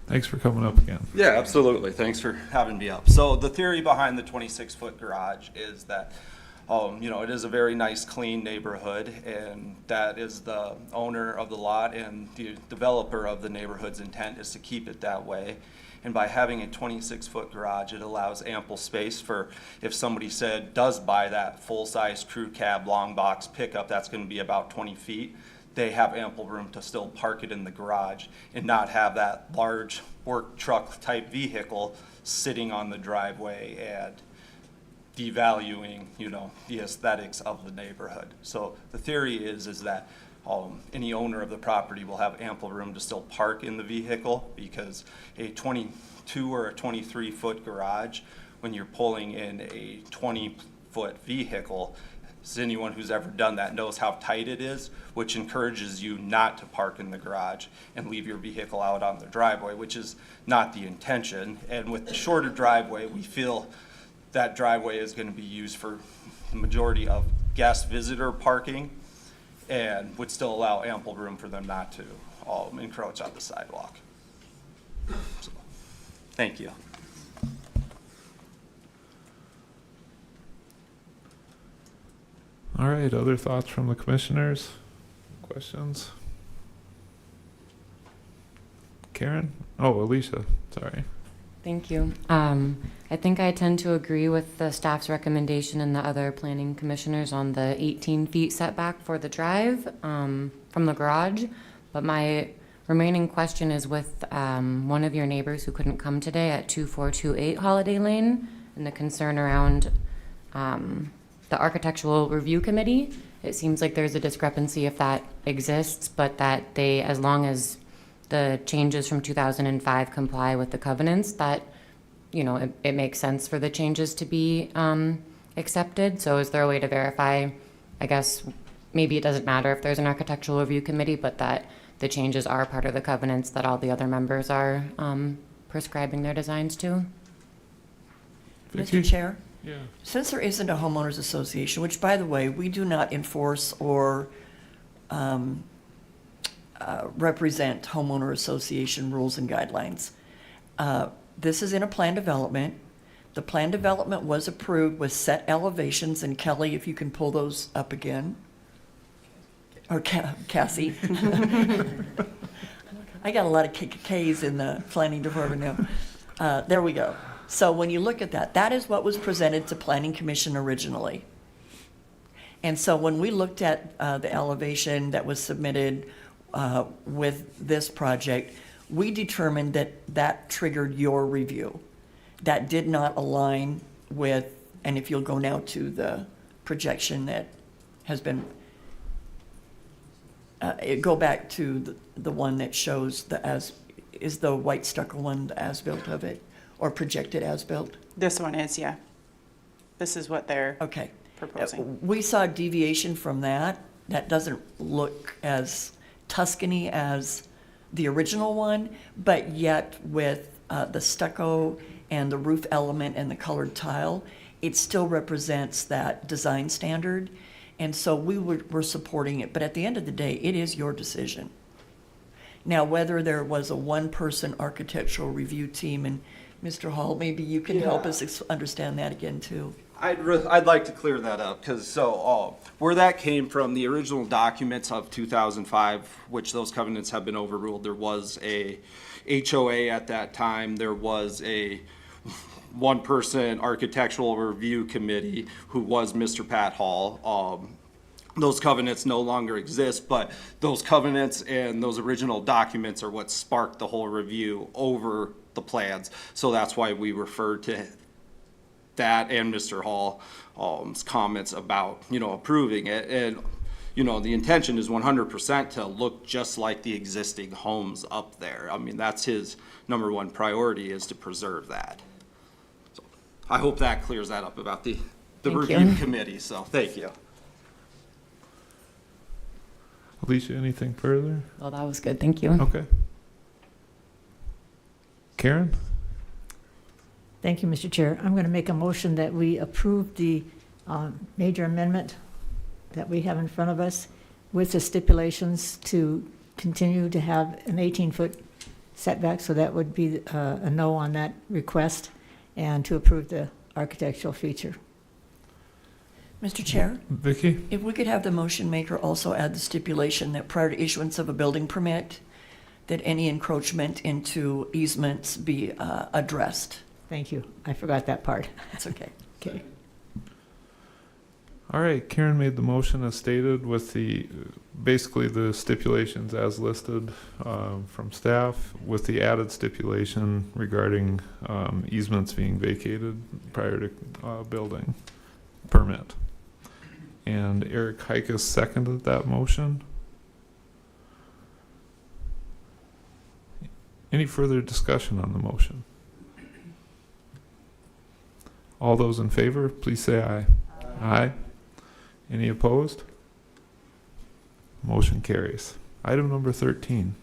Thanks for coming up again. Yeah, absolutely. Thanks for having me up. So the theory behind the 26-foot garage is that, it is a very nice, clean neighborhood, and that is the owner of the lot and the developer of the neighborhood's intent is to keep it that way. And by having a 26-foot garage, it allows ample space for if somebody does buy that full-size crew cab long box pickup, that's going to be about 20 feet. They have ample room to still park it in the garage and not have that large work truck type vehicle sitting on the driveway and devaluing, the aesthetics of the neighborhood. So the theory is that any owner of the property will have ample room to still park in the vehicle, because a 22 or a 23 foot garage, when you're pulling in a 20-foot vehicle, as anyone who's ever done that knows how tight it is, which encourages you not to park in the garage and leave your vehicle out on the driveway, which is not the intention. And with the shorter driveway, we feel that driveway is going to be used for the majority of guest visitor parking and would still allow ample room for them not to encroach on the sidewalk. So, thank you. All right, other thoughts from the commissioners? Questions? Karen? Oh, Alicia, sorry. Thank you. I think I tend to agree with the staff's recommendation and the other planning commissioners on the 18 feet setback for the drive from the garage. But my remaining question is with one of your neighbors who couldn't come today at 2428 Holiday Lane, and the concern around the Architectural Review Committee. It seems like there's a discrepancy if that exists, but that they, as long as the changes from 2005 comply with the covenants, that, you know, it makes sense for the changes to be accepted. So is there a way to verify, I guess, maybe it doesn't matter if there's an Architectural Review Committee, but that the changes are part of the covenants that all the other members are prescribing their designs to? Mr. Chair? Yeah. Since there isn't a homeowners association, which, by the way, we do not enforce or represent homeowner association rules and guidelines. This is in a plan development. The plan development was approved with set elevations, and Kelly, if you can pull those up again. Or Cassie. I got a lot of K's in the planning department now. There we go. So when you look at that, that is what was presented to Planning Commission originally. And so when we looked at the elevation that was submitted with this project, we determined that that triggered your review. That did not align with, and if you'll go now to the projection that has been, go back to the one that shows is the white stucco one, the as-built of it, or projected as-built? This one is, yeah. This is what they're Okay. proposing. We saw a deviation from that. That doesn't look as Tuscany as the original one, but yet with the stucco and the roof element and the colored tile, it still represents that design standard. And so we're supporting it. But at the end of the day, it is your decision. Now, whether there was a one-person architectural review team, and Mr. Hall, maybe you can help us understand that again, too. I'd like to clear that up, because where that came from, the original documents of 2005, which those covenants have been overruled, there was a HOA at that time, there was a one-person architectural review committee who was Mr. Pat Hall. Those covenants no longer exist, but those covenants and those original documents are what sparked the whole review over the plans. So that's why we referred to that and Mr. Hall's comments about, approving it. And, the intention is 100% to look just like the existing homes up there. I mean, that's his number one priority, is to preserve that. So I hope that clears that up about the review committee. So thank you. Alicia, anything further? Well, that was good. Thank you. Okay. Karen? Thank you, Mr. Chair. I'm going to make a motion that we approve the major amendment that we have in front of us with the stipulations to continue to have an 18-foot setback, so that would be a no on that request, and to approve the architectural feature. Mr. Chair, Vicky? if we could have the motion maker also add the stipulation that prior to issuance of a building permit, that any encroachment into easements be addressed. Thank you. I forgot that part. That's okay. Okay. All right, Karen made the motion as stated with basically the stipulations as listed from staff, with the added stipulation regarding easements being vacated prior to building permit. And Eric Heikus seconded that motion. Any further discussion on the motion? All those in favor, please say aye. Aye. Any opposed? Motion carries. Item number 13.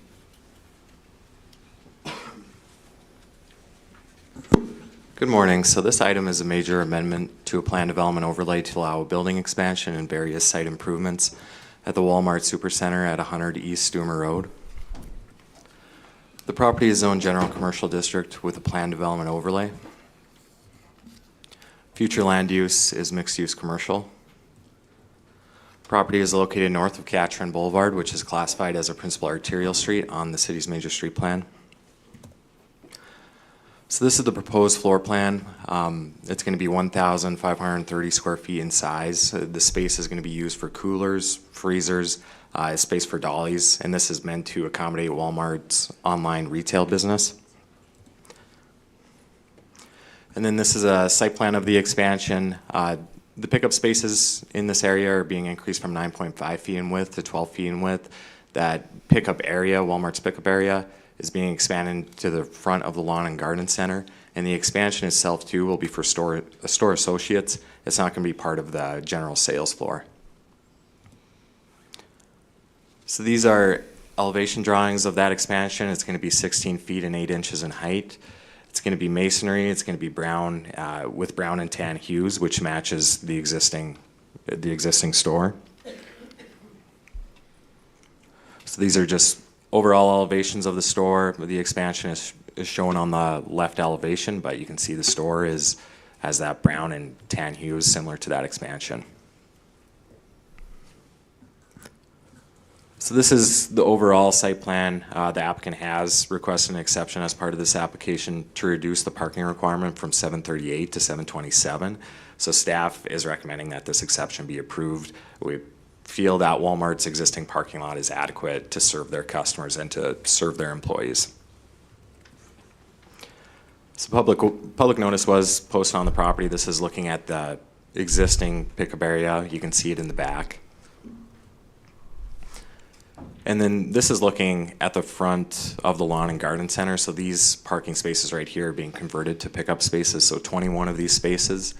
Good morning. So this item is a major amendment to a plan development overlay to allow a building expansion and various site improvements at the Walmart Supercenter at 100 East Stoomer Road. The property is zoned general commercial district with a plan development overlay. Future land use is mixed use commercial. Property is located north of Catron Boulevard, which is classified as a principal arterial street on the city's major street plan. So this is the proposed floor plan. It's going to be 1,530 square feet in size. The space is going to be used for coolers, freezers, space for dollies, and this is meant to accommodate Walmart's online retail business. And then this is a site plan of the expansion. The pickup spaces in this area are being increased from 9.5 feet in width to 12 feet in width. That pickup area, Walmart's pickup area, is being expanded to the front of the lawn and garden center. And the expansion itself too will be for store associates. It's not going to be part of the general sales floor. So these are elevation drawings of that expansion. It's going to be 16 feet and 8 inches in height. It's going to be masonry. It's going to be brown with brown and tan hues, which matches the existing store. So these are just overall elevations of the store. The expansion is shown on the left elevation, but you can see the store has that brown and tan hues similar to that expansion. So this is the overall site plan. The applicant has requested an exception as part of this application to reduce the parking requirement from 738 to 727. So staff is recommending that this exception be approved. We feel that Walmart's existing parking lot is adequate to serve their customers and to serve their employees. So public notice was posted on the property. This is looking at the existing pickup area. You can see it in the back. And then this is looking at the front of the lawn and garden center. So these parking spaces right here are being converted to pickup spaces. So 21 of these spaces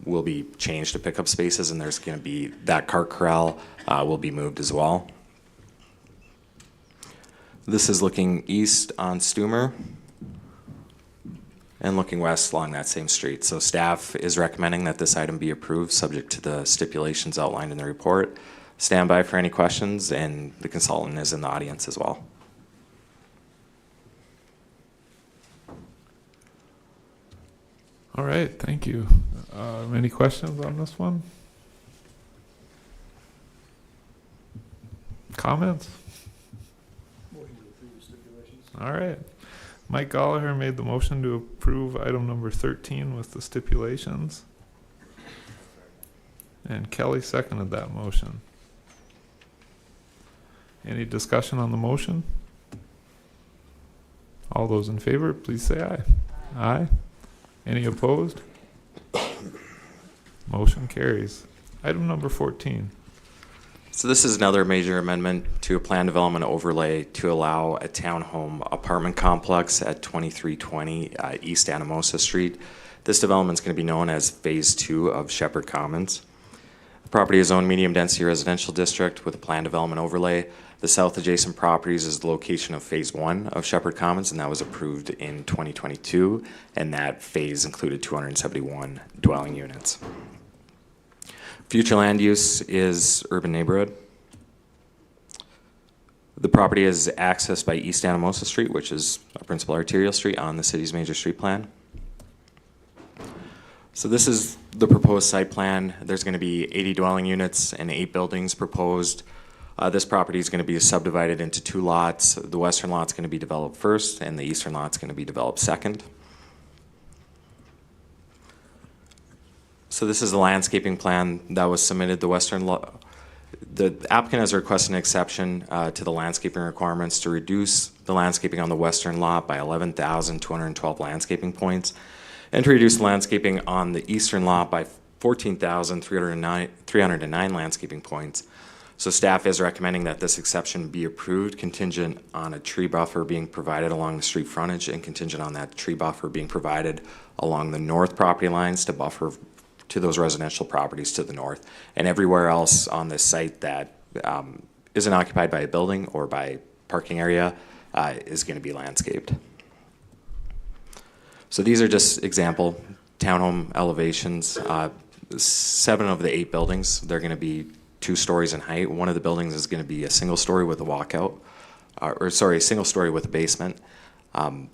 will be changed to pickup spaces, and there's going to be that cart corral will be moved as well. This is looking east on Stumer and looking west along that same street. So staff is recommending that this item be approved subject to the stipulations outlined in the report. Stand by for any questions, and the consultant is in the audience as well. All right, thank you. Any questions on this one? Comments? All right. Mike Gallagher made the motion to approve item number 13 with the stipulations. And Kelly seconded that motion. Any discussion on the motion? All those in favor, please say aye. Aye. Any opposed? Motion carries. Item number 14. So this is another major amendment to a plan development overlay to allow a townhome apartment complex at 2320 East Anamosa Street. This development is going to be known as Phase 2 of Shepherd Commons. The property is owned medium-density residential district with a plan development overlay. The south adjacent properties is the location of Phase 1 of Shepherd Commons, and that was approved in 2022, and that phase included 271 dwelling units. Future land use is urban neighborhood. The property is accessed by East Anamosa Street, which is a principal arterial street on the city's major street plan. So this is the proposed site plan. There's going to be 80 dwelling units and 8 buildings proposed. This property is going to be subdivided into 2 lots. The western lot's going to be developed first, and the eastern lot's going to be developed second. So this is the landscaping plan that was submitted. The applicant has requested an exception to the landscaping requirements to reduce the landscaping on the western lot by 11,212 landscaping points, and to reduce the landscaping on the eastern lot by 14,309 landscaping points. So staff is recommending that this exception be approved contingent on a tree buffer being provided along the street frontage and contingent on that tree buffer being provided along the north property lines to buffer to those residential properties to the north, and everywhere else on this site that isn't occupied by a building or by parking area is going to be landscaped. So these are just example townhome elevations. 7 of the 8 buildings, they're going to be 2 stories in height. One of the buildings is going to be a single story with a walkout, a single story with a basement. And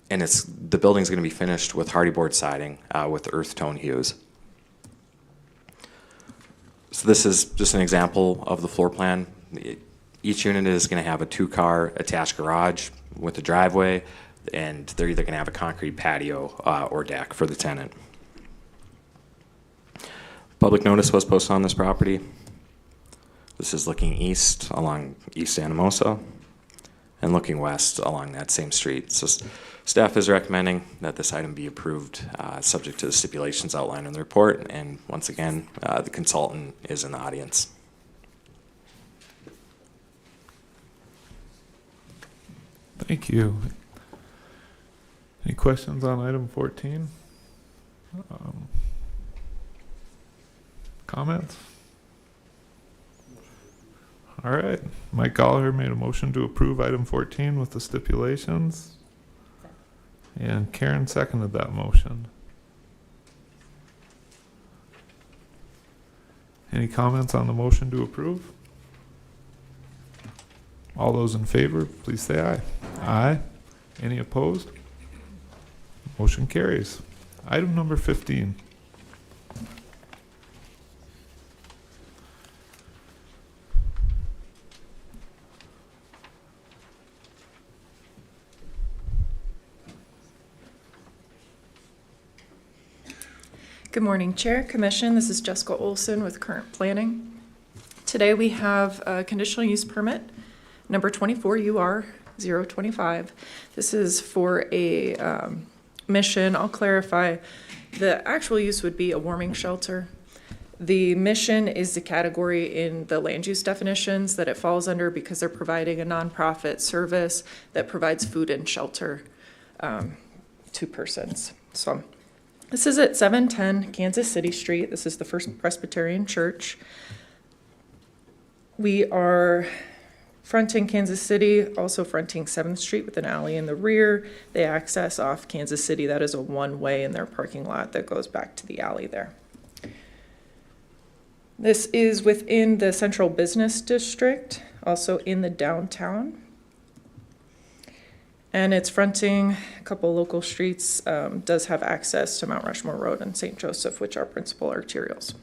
the building's going to be finished with hardy board siding with earth tone hues. So this is just an example of the floor plan. Each unit is going to have a 2-car attached garage with a driveway. and they're either going to have a concrete patio or deck for the tenant. Public notice was posted on this property. This is looking east along East Anamosa and looking west along that same street. So staff is recommending that this item be approved, subject to the stipulations outlined in the report. And once again, the consultant is in the audience. Thank you. Any questions on item 14? Comments? All right. Mike Gallagher made a motion to approve item 14 with the stipulations. And Karen seconded that motion. Any comments on the motion to approve? All those in favor, please say aye. Aye. Any opposed? Motion carries. Item number 15. Good morning, Chair, Commission. This is Jessica Olson with Current Planning. Today we have a conditional use permit, number 24 UR 025. This is for a mission. I'll clarify. The actual use would be a warming shelter. The mission is the category in the land use definitions that it falls under because they're providing a nonprofit service that provides food and shelter to persons. So this is at 710 Kansas City Street. This is the First Presbyterian Church. We are fronting Kansas City, also fronting 7th Street with an alley in the rear. They access off Kansas City. That is a one-way in their parking lot that goes back to the alley there. This is within the Central Business District, also in the downtown. And it's fronting a couple local streets, does have access to Mount Rushmore Road and St. Joseph, which are principal arterials.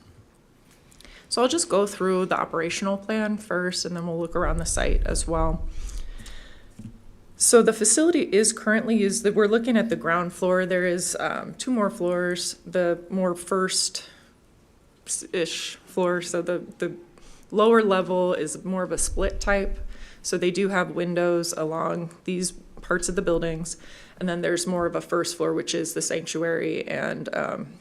So I'll just go through the operational plan first, and then we'll look around the site as well. So the facility is currently used, we're looking at the ground floor. There is 2 more floors, the more first-ish floor. So the lower level is more of a split type. So they do have windows along these parts of the buildings, and then there's more of a first floor, which is the sanctuary and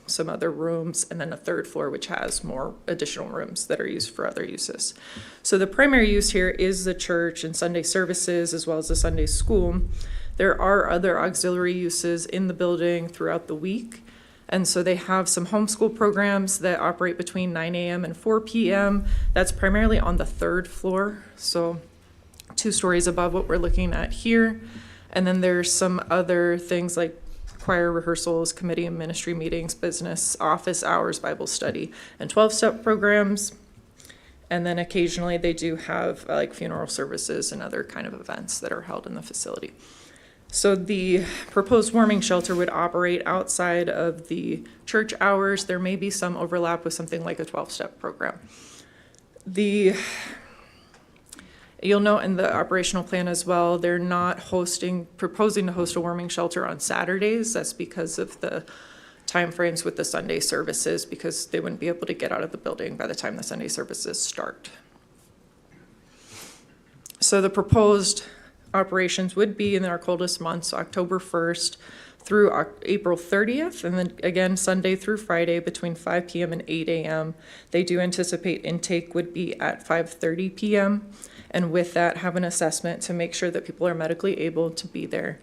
some other rooms, and then a 3rd floor, which has more additional rooms that are used for other uses. So the primary use here is the church and Sunday services, as well as the Sunday school. There are other auxiliary uses in the building throughout the week, and so they have some homeschool programs that operate between 9 a.m. and 4 p.m. That's primarily on the 3rd floor, so 2 stories above what we're looking at here. And then there's some other things like choir rehearsals, committee and ministry meetings, business, office hours, Bible study, and 12-step programs. And then occasionally they do have like funeral services and other kind of events that are held in the facility. So the proposed warming shelter would operate outside of the church hours. There may be some overlap with something like a 12-step program. You'll note in the operational plan as well, they're not proposing to host a warming shelter on Saturdays. That's because of the timeframes with the Sunday services, because they wouldn't be able to get out of the building by the time the Sunday services start. So the proposed operations would be in our coldest months, October 1st through April 30th, and then again Sunday through Friday between 5 p.m. and 8 a.m. They do anticipate intake would be at 5:30 p.m. and with that have an assessment to make sure that people are medically able to be there.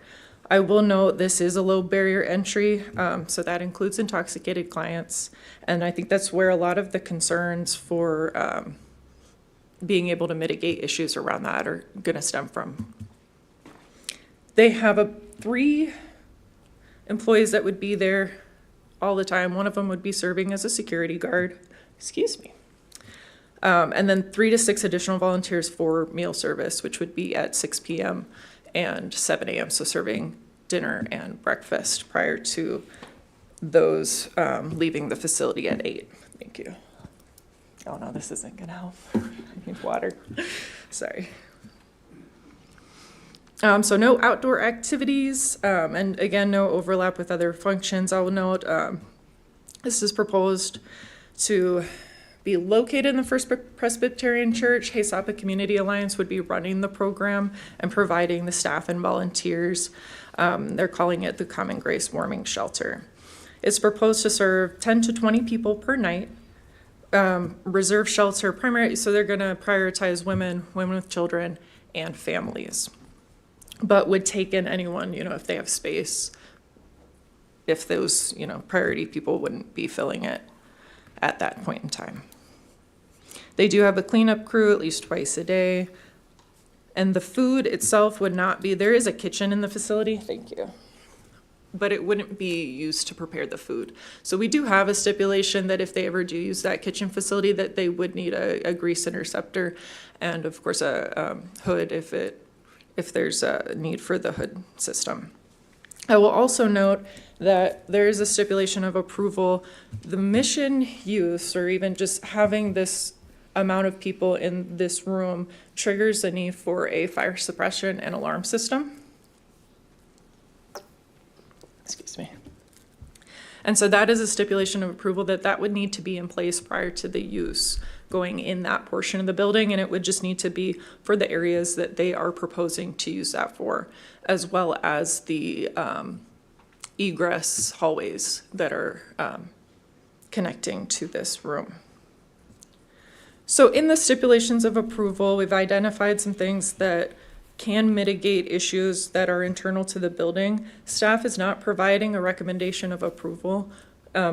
I will note this is a low barrier entry, so that includes intoxicated clients, and I think that's where a lot of the concerns for being able to mitigate issues around that are going to stem from. They have 3 employees that would be there all the time. One of them would be serving as a security guard. Excuse me. And then 3 to 6 additional volunteers for meal service, which would be at 6 p.m. and 7 a.m. So serving dinner and breakfast prior to those leaving the facility at 8. Thank you. Oh no, this isn't gonna help. I need water. Sorry. So no outdoor activities, and again, no overlap with other functions. I will note, this is proposed to be located in the First Presbyterian Church. Haysapa Community Alliance would be running the program and providing the staff and volunteers. They're calling it the Common Grace Warming Shelter. It's proposed to serve 10 to 20 people per night. Reserve shelter primary, so they're gonna prioritize women with children, and families. But would take in anyone, if they have space, if those, priority people wouldn't be filling it at that point in time. They do have a cleanup crew at least twice a day. And the food itself would not be, there is a kitchen in the facility, thank you, but it wouldn't be used to prepare the food. So we do have a stipulation that if they ever do use that kitchen facility, that they would need a grease interceptor and of course a hood if there's a need for the hood system. I will also note that there is a stipulation of approval. The mission use, or even just having this amount of people in this room, triggers the need for a fire suppression and alarm system. Excuse me. And so that is a stipulation of approval that would need to be in place prior to the use going in that portion of the building, and it would just need to be for the areas that they are proposing to use that for, as well as the egress hallways that are connecting to this room. So in the stipulations of approval, we've identified some things that can mitigate issues that are internal to the building. Staff is not providing a recommendation of approval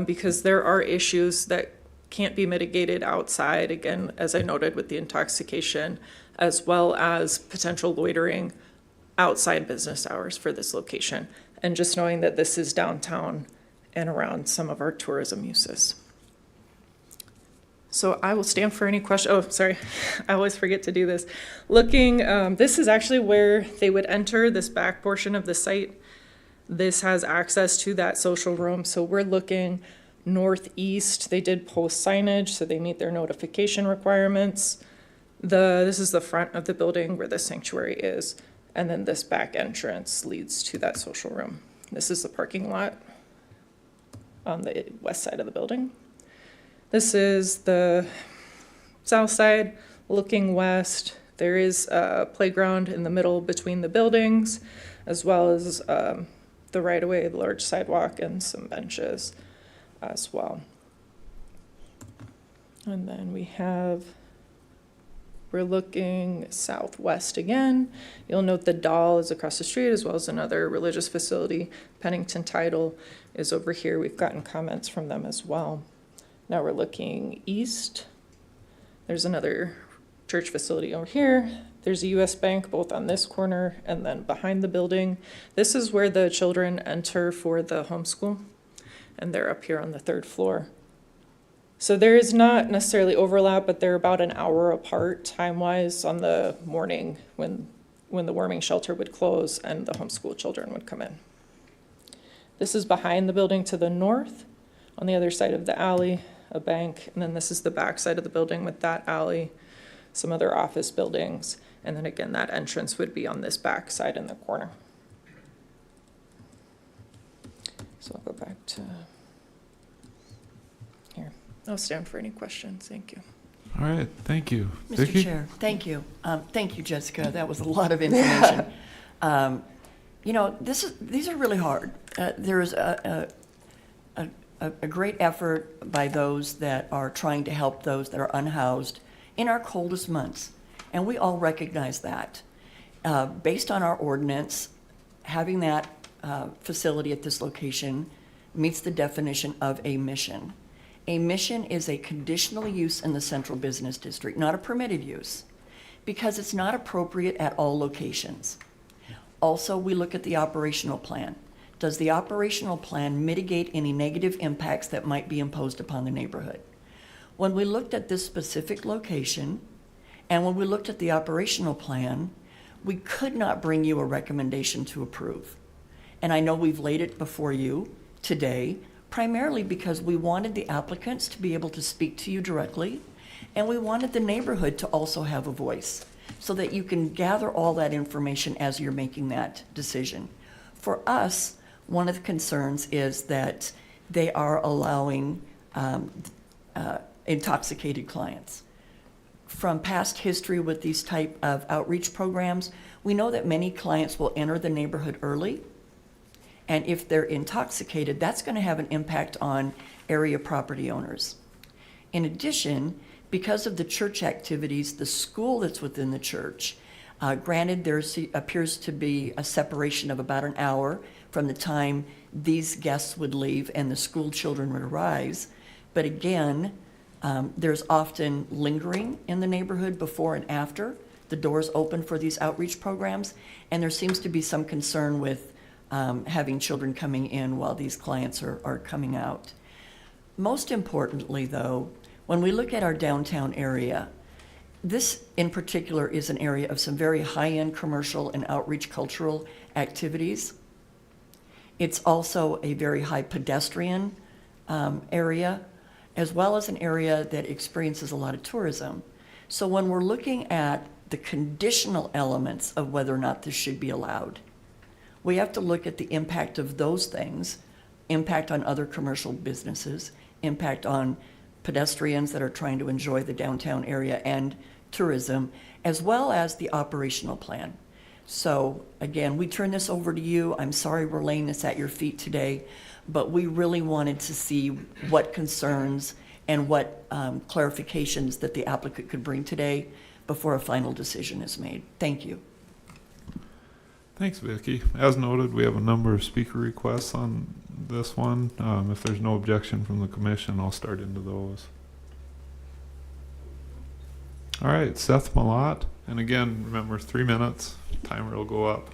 because there are issues that can't be mitigated outside, again, as I noted with the intoxication, as well as potential loitering outside business hours for this location. And just knowing that this is downtown and around some of our tourism uses. So I will stand for any questions. Oh, sorry, I always forget to do this. Looking, this is actually where they would enter this back portion of the site. This has access to that social room. So we're looking northeast. They did post signage, so they meet their notification requirements. This is the front of the building where the sanctuary is. And then this back entrance leads to that social room. This is the parking lot on the west side of the building. This is the south side looking west. There is a playground in the middle between the buildings, as well as the right-of-way, the large sidewalk, and some benches as well. And then we're looking southwest again. You'll note the Doll is across the street, as well as another religious facility. Pennington Title is over here. We've gotten comments from them as well. Now we're looking east. There's another church facility over here. There's a US Bank both on this corner and then behind the building. This is where the children enter for the homeschool, and they're up here on the third floor. So there is not necessarily overlap, but they're about an hour apart time-wise on the morning when the warming shelter would close and the homeschool children would come in. This is behind the building to the north. On the other side of the alley, a bank, and then this is the back side of the building with that alley, some other office buildings, and then again, that entrance would be on this back side in the corner. So I'll go back to here. I'll stand for any questions. Thank you. All right, thank you. Mr. Vicki? Chair, thank you. Thank you, Jessica. That was a lot of information. These are really hard. There is a great effort by those that are trying to help those that are unhoused in our coldest months, and we all recognize that. Based on our ordinance, having that facility at this location meets the definition of a mission. A mission is a conditional use in the central business district, not a permitted use, because it's not appropriate at all locations. Also, we look at the operational plan. Does the operational plan mitigate any negative impacts that might be imposed upon the neighborhood? When we looked at this specific location, and when we looked at the operational plan, we could not bring you a recommendation to approve. And I know we've laid it before you today, primarily because we wanted the applicants to be able to speak to you directly, and we wanted the neighborhood to also have a voice. so that you can gather all that information as you're making that decision. For us, one of the concerns is that they are allowing intoxicated clients. From past history with these type of outreach programs, we know that many clients will enter the neighborhood early, and if they're intoxicated, that's going to have an impact on area property owners. In addition, because of the church activities, the school that's within the church, granted there appears to be a separation of about an hour from the time these guests would leave and the school children would arise, but again, there's often lingering in the neighborhood before and after the doors open for these outreach programs, and there seems to be some concern with having children coming in while these clients are coming out. Most importantly, though, when we look at our downtown area, this in particular is an area of some very high-end commercial and outreach cultural activities. It's also a very high pedestrian area, as well as an area that experiences a lot of tourism. So when we're looking at the conditional elements of whether or not this should be allowed, we have to look at the impact of those things, impact on other commercial businesses, impact on pedestrians that are trying to enjoy the downtown area and tourism, as well as the operational plan. So again, we turn this over to you. I'm sorry we're laying this at your feet today, but we really wanted to see what concerns and what clarifications that the applicant could bring today before a final decision is made. Thank you. Thanks, Vicki. As noted, we have a number of speaker requests on this one. If there's no objection from the commission, I'll start into those. All right, Seth Malott. And again, remember 3 minutes. Timer will go up.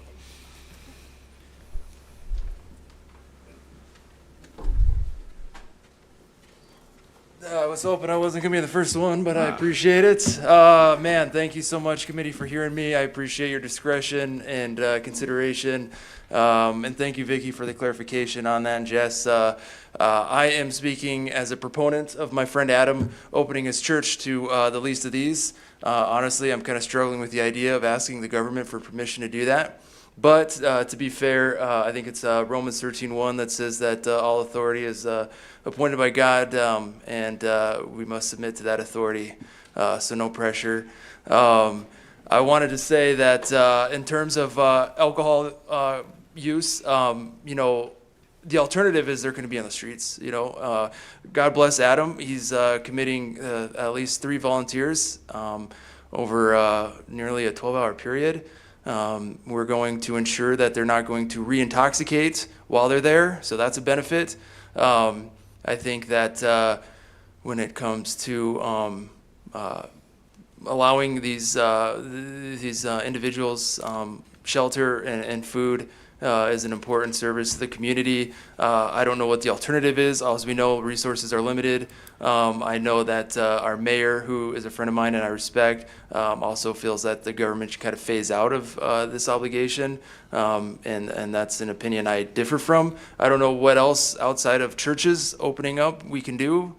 I was hoping I wasn't going to be the first one, but I appreciate it. Man, thank you so much, committee, for hearing me. I appreciate your discretion and consideration. And thank you, Vicki, for the clarification on that. And Jess, I am speaking as a proponent of my friend Adam opening his church to the least of these. Honestly, I'm kind of struggling with the idea of asking the government for permission to do that. But to be fair, I think it's Romans 13:1 that says that all authority is appointed by God, and we must submit to that authority, so no pressure. I wanted to say that in terms of alcohol use, you know, the alternative is they're going to be on the streets. You know, God bless Adam. He's committing at least 3 volunteers over nearly a 12-hour period. We're going to ensure that they're not going to re-intoxicate while they're there, so that's a benefit. I think that when it comes to allowing these individuals shelter and food is an important service to the community. I don't know what the alternative is. As we know, resources are limited. I know that our mayor, who is a friend of mine and I respect, also feels that the government should kind of phase out of this obligation, and that's an opinion I differ from. I don't know what else outside of churches opening up we can do.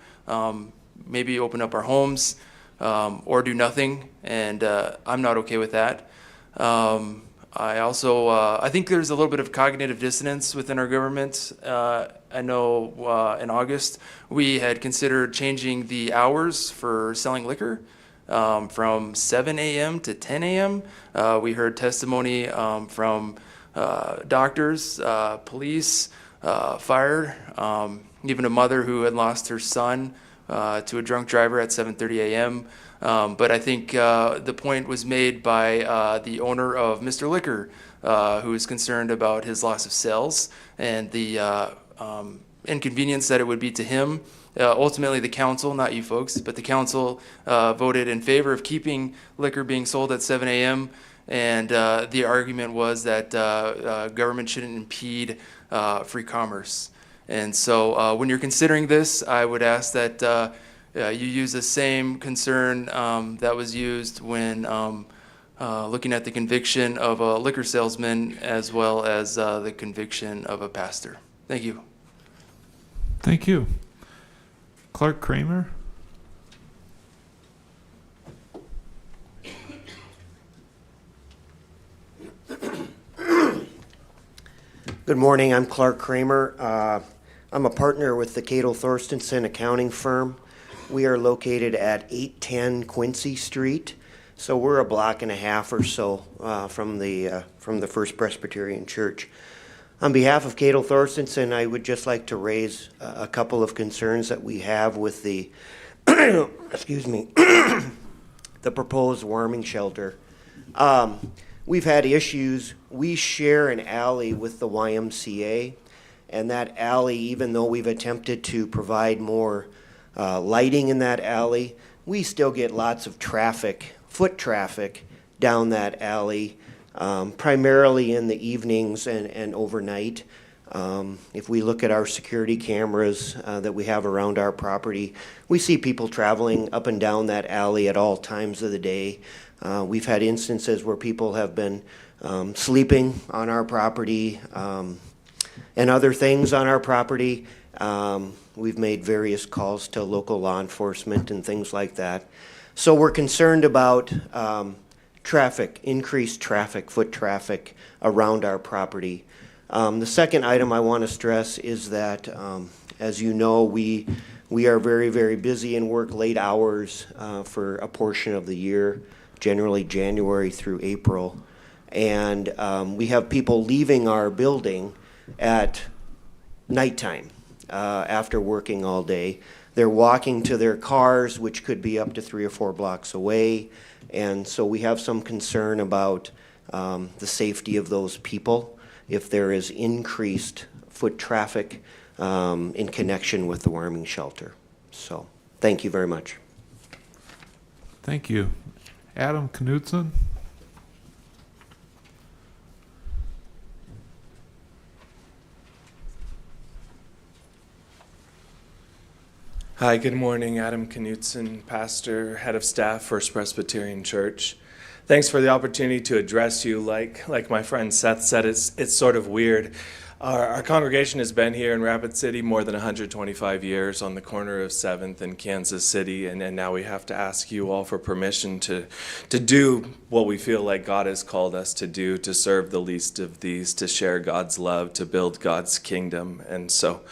Maybe open up our homes or do nothing, and I'm not okay with that. I also, I think there's a little bit of cognitive dissonance within our government. I know in August, we had considered changing the hours for selling liquor from 7 a.m. to 10 a.m. We heard testimony from doctors, police, fire, even a mother who had lost her son to a drunk driver at 7:30 a.m. But I think the point was made by the owner of Mr. Liquor, who is concerned about his loss of sales and the inconvenience that it would be to him. Ultimately, the council, not you folks, but the council voted in favor of keeping liquor being sold at 7 a.m. And the argument was that government shouldn't impede free commerce. And so when you're considering this, I would ask that you use the same concern that was used when looking at the conviction of a liquor salesman as well as the conviction of a pastor. Thank you. Thank you. Clark Kramer. Good morning, I'm Clark Kramer. I'm a partner with the Cato Thorstensen accounting firm. We are located at 810 Quincy Street, so we're a block and a half or so from the First Presbyterian Church. On behalf of Cato Thorstensen, I would just like to raise a couple of concerns that we have with the, excuse me, the proposed warming shelter. We've had issues. We share an alley with the YMCA, and that alley, even though we've attempted to provide more lighting in that alley, we still get lots of traffic, foot traffic, down that alley, primarily in the evenings and overnight. If we look at our security cameras that we have around our property, we see people traveling up and down that alley at all times of the day. We've had instances where people have been sleeping on our property and other things on our property. We've made various calls to local law enforcement and things like that. So we're concerned about traffic, increased traffic, foot traffic around our property. The second item I want to stress is that, as you know, we are very, very busy and work late hours for a portion of the year, generally January through April. And we have people leaving our building at nighttime after working all day. They're walking to their cars, which could be up to 3 or 4 blocks away. And so we have some concern about the safety of those people if there is increased foot traffic in connection with the warming shelter. So, thank you very much. Thank you. Adam Knudsen? Hi, good morning. Adam Knudsen, pastor, head of staff, First Presbyterian Church. Thanks for the opportunity to address you. Like my friend Seth said, it's sort of weird. Our congregation has been here in Rapid City more than 125 years on the corner of 7th and Kansas City, and now we have to ask you all for permission to do what we feel like God has called us to do, to serve the least of these, to share God's love, to build God's kingdom. And so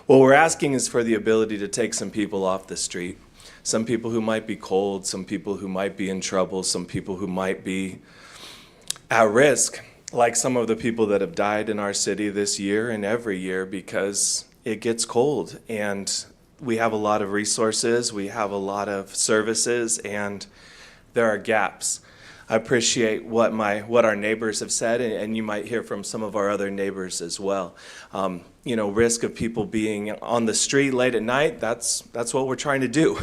what we're asking is for the ability to take some people off the street, some people who might be cold, some people who might be in trouble, some people who might be at risk, like some of the people that have died in our city this year and every year because it gets cold. And we have a lot of resources, we have a lot of services, and there are gaps. I appreciate what our neighbors have said, and you might hear from some of our other neighbors as well. Risk of people being on the street late at night, that's what we're trying to do.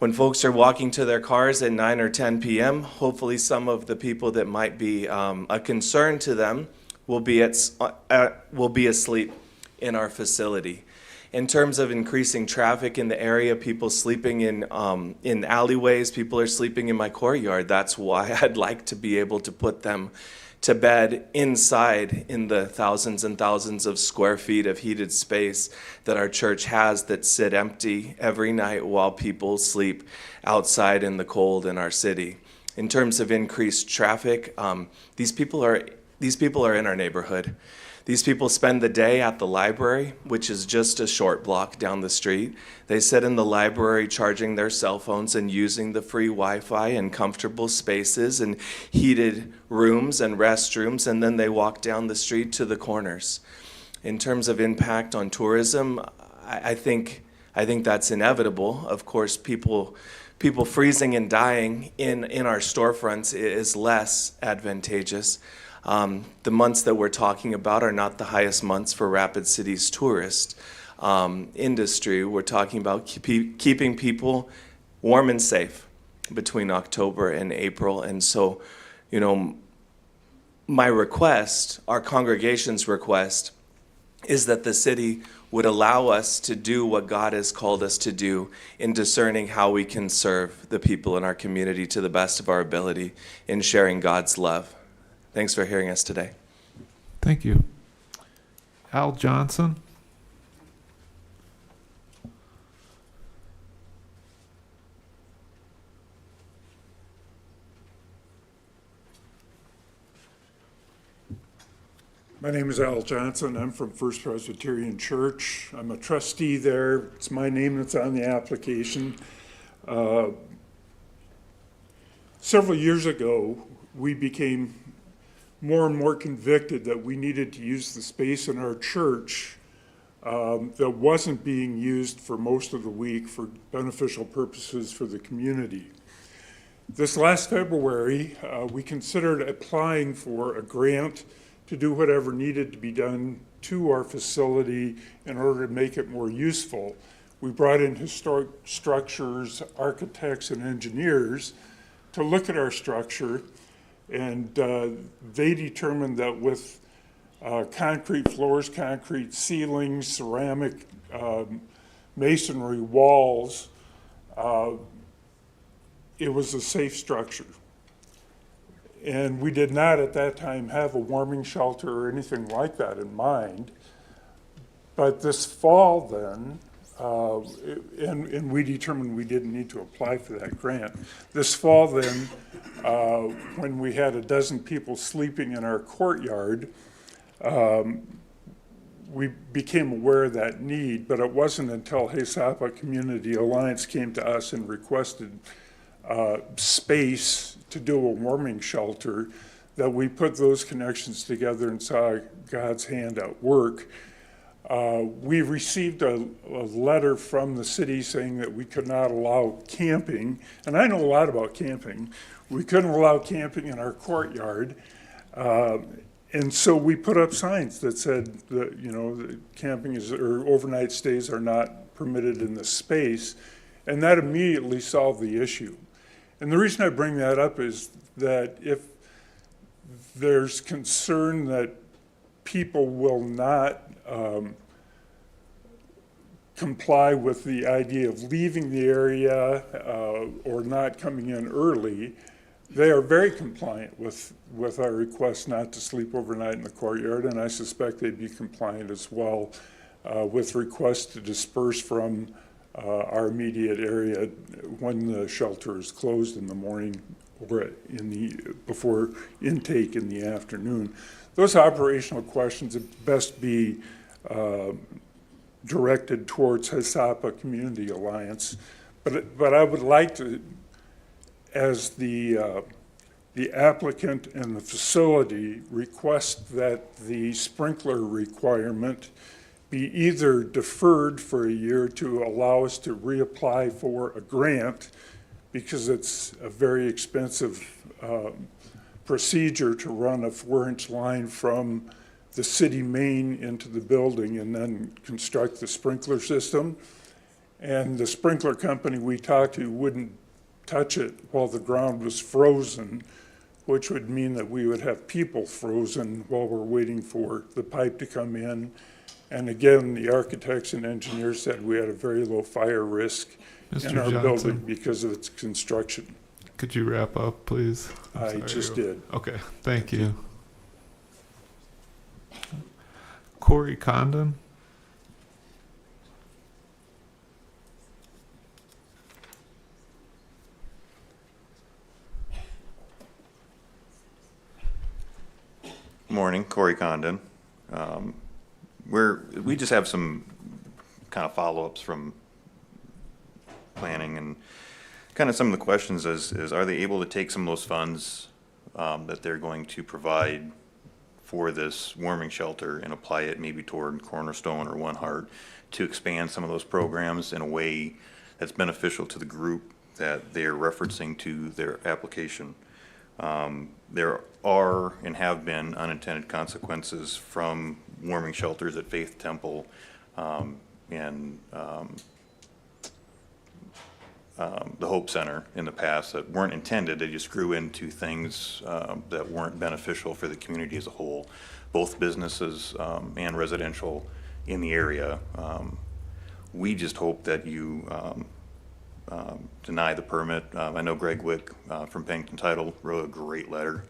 When folks are walking to their cars at 9 or 10 p.m., hopefully some of the people that might be a concern to them will be asleep in our facility. In terms of increasing traffic in the area, people sleeping in alleyways, people are sleeping in my courtyard. That's why I'd like to be able to put them to bed inside in the thousands and thousands of square feet of heated space that our church has that sit empty every night while people sleep outside in the cold in our city. In terms of increased traffic, these people are in our neighborhood. These people spend the day at the library, which is just a short block down the street. They sit in the library charging their cell phones and using the free Wi-Fi and comfortable spaces and heated rooms and restrooms, and then they walk down the street to the corners. In terms of impact on tourism, I think that's inevitable. Of course, people freezing and dying in our storefronts is less advantageous. The months that we're talking about are not the highest months for Rapid City's tourist industry. We're talking about keeping people warm and safe between October and April. And so, my request, our congregation's request, is that the city would allow us to do what God has called us to do in discerning how we can serve the people in our community to the best of our ability in sharing God's love. Thanks for hearing us today. Thank you. Al Johnson? My name is Al Johnson. I'm from First Presbyterian Church. I'm a trustee there. It's my name that's on the application. Several years ago, we became more and more convicted that we needed to use the space in our church that wasn't being used for most of the week for beneficial purposes for the community. This last February, we considered applying for a grant to do whatever needed to be done to our facility in order to make it more useful. We brought in historic structures, architects, and engineers to look at our structure, and they determined that with concrete floors, concrete ceilings, ceramic masonry walls, it was a safe structure. And we did not at that time have a warming shelter or anything like that in mind. But this fall then, and we determined we didn't need to apply for that grant. This fall then, when we had a dozen people sleeping in our courtyard, we became aware of that need, but it wasn't until Haisapa Community Alliance came to us and requested space to do a warming shelter that we put those connections together and saw God's hand at work. We received a letter from the city saying that we could not allow camping, and I know a lot about camping. We couldn't allow camping in our courtyard, and so we put up signs that said that, you know, that camping or overnight stays are not permitted in the space, and that immediately solved the issue. And the reason I bring that up is that if there's concern that people will not comply with the idea of leaving the area or not coming in early, they are very compliant with our request not to sleep overnight in the courtyard, and I suspect they'd be compliant as well with requests to disperse from our immediate area when the shelter is closed in the morning or before intake in the afternoon. Those operational questions would best be directed towards Haisapa Community Alliance, but I would like to, as the applicant and the facility, request that the sprinkler requirement be either deferred for a year to allow us to reapply for a grant, because it's a very expensive procedure to run a 4-inch line from the city main into the building and then construct the sprinkler system. And the sprinkler company we talked to wouldn't touch it while the ground was frozen, which would mean that we would have people frozen while we're waiting for the pipe to come in. And again, the architects and engineers said we had a very low fire risk in our building because of its construction. Could you wrap up, please? I just did. Okay, thank you. Corey Condon. Morning, Corey Condon. We just have some kind of follow-ups from planning, and kind of some of the questions is are they able to take some of those funds that they're going to provide for this warming shelter and apply it maybe toward Cornerstone or One Heart to expand some of those programs in a way that's beneficial to the group that they're referencing to their application. There are and have been unintended consequences from warming shelters at Faith Temple and the Hope Center in the past that weren't intended. They just grew into things that weren't beneficial for the community as a whole, both businesses and residential in the area. We just hope that you deny the permit. I know Greg Wick from Pennington Title wrote a great letter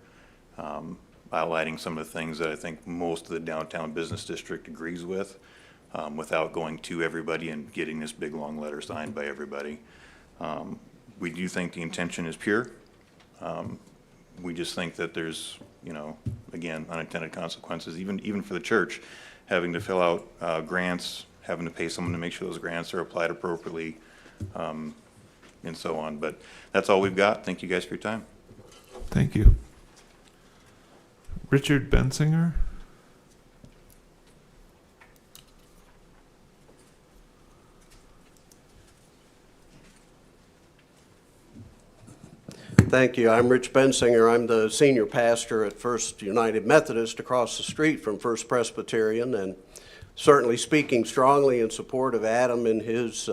highlighting some of the things that I think most of the downtown business district agrees with, without going to everybody and getting this big long letter signed by everybody. We do think the intention is pure. We just think that there's, again, unintended consequences, even for the church, having to fill out grants, having to pay someone to make sure those grants are applied appropriately, and so on. But that's all we've got. Thank you guys for your time. Thank you. Richard Bensinger? Thank you. I'm Rich Bensinger. I'm the senior pastor at First United Methodist across the street from First Presbyterian, and certainly speaking strongly in support of Adam and his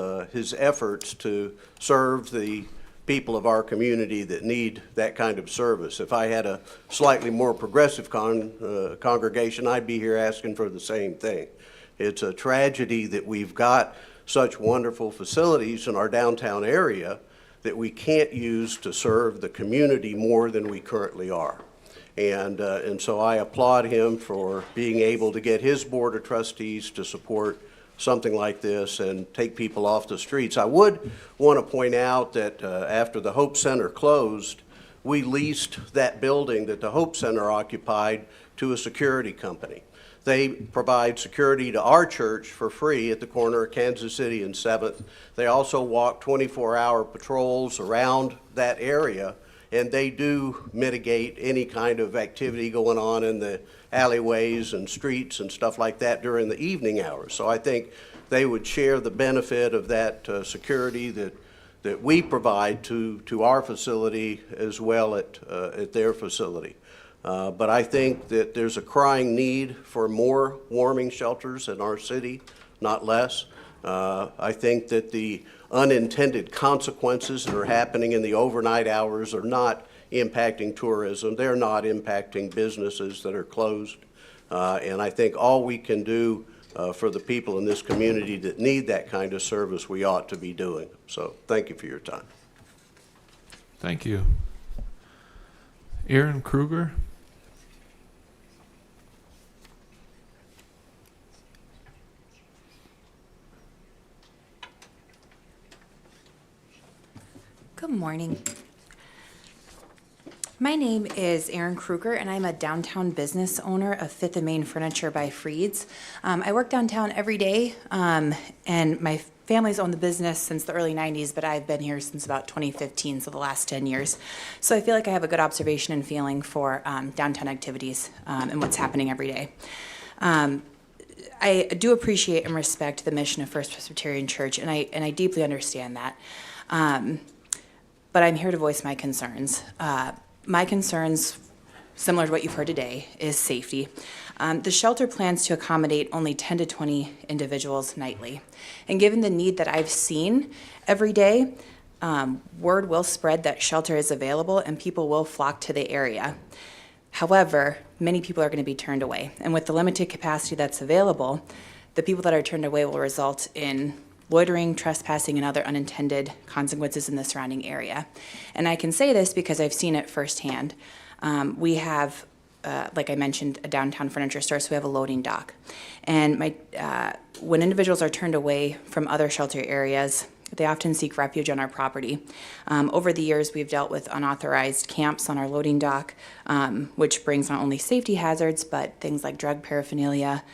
efforts to serve the people of our community that need that kind of service. If I had a slightly more progressive congregation, I'd be here asking for the same thing. It's a tragedy that we've got such wonderful facilities in our downtown area that we can't use to serve the community more than we currently are. And so I applaud him for being able to get his board of trustees to support something like this and take people off the streets. I would want to point out that after the Hope Center closed, we leased that building that the Hope Center occupied to a security company. They provide security to our church for free at the corner of Kansas City and 7th. They also walk 24-hour patrols around that area, and they do mitigate any kind of activity going on in the alleyways and streets and stuff like that during the evening hours. So I think they would share the benefit of that security that we provide to our facility as well at their facility. But I think that there's a crying need for more warming shelters in our city, not less. I think that the unintended consequences that are happening in the overnight hours are not impacting tourism. They're not impacting businesses that are closed. And I think all we can do for the people in this community that need that kind of service, we ought to be doing. So thank you for your time. Thank you. Aaron Kruger? Good morning. My name is Erin Kruger, and I'm a downtown business owner of Fifth and Main Furniture by Freed's. I work downtown every day, and my family's owned the business since the early 90s, but I've been here since about 2015, so the last 10 years. So I feel like I have a good observation and feeling for downtown activities and what's happening every day. I do appreciate and respect the mission of First Presbyterian Church, and I deeply understand that. But I'm here to voice my concerns. My concerns, similar to what you've heard today, is safety. The shelter plans to accommodate only 10 to 20 individuals nightly. And given the need that I've seen every day, word will spread that shelter is available and people will flock to the area. However, many people are going to be turned away. And with the limited capacity that's available, the people that are turned away will result in loitering, trespassing, and other unintended consequences in the surrounding area. And I can say this because I've seen it firsthand. We have, like I mentioned, a downtown furniture store, so we have a loading dock. And when individuals are turned away from other shelter areas, they often seek refuge on our property. Over the years, we've dealt with unauthorized camps on our loading dock, which brings not only safety hazards, but things like drug paraphernalia,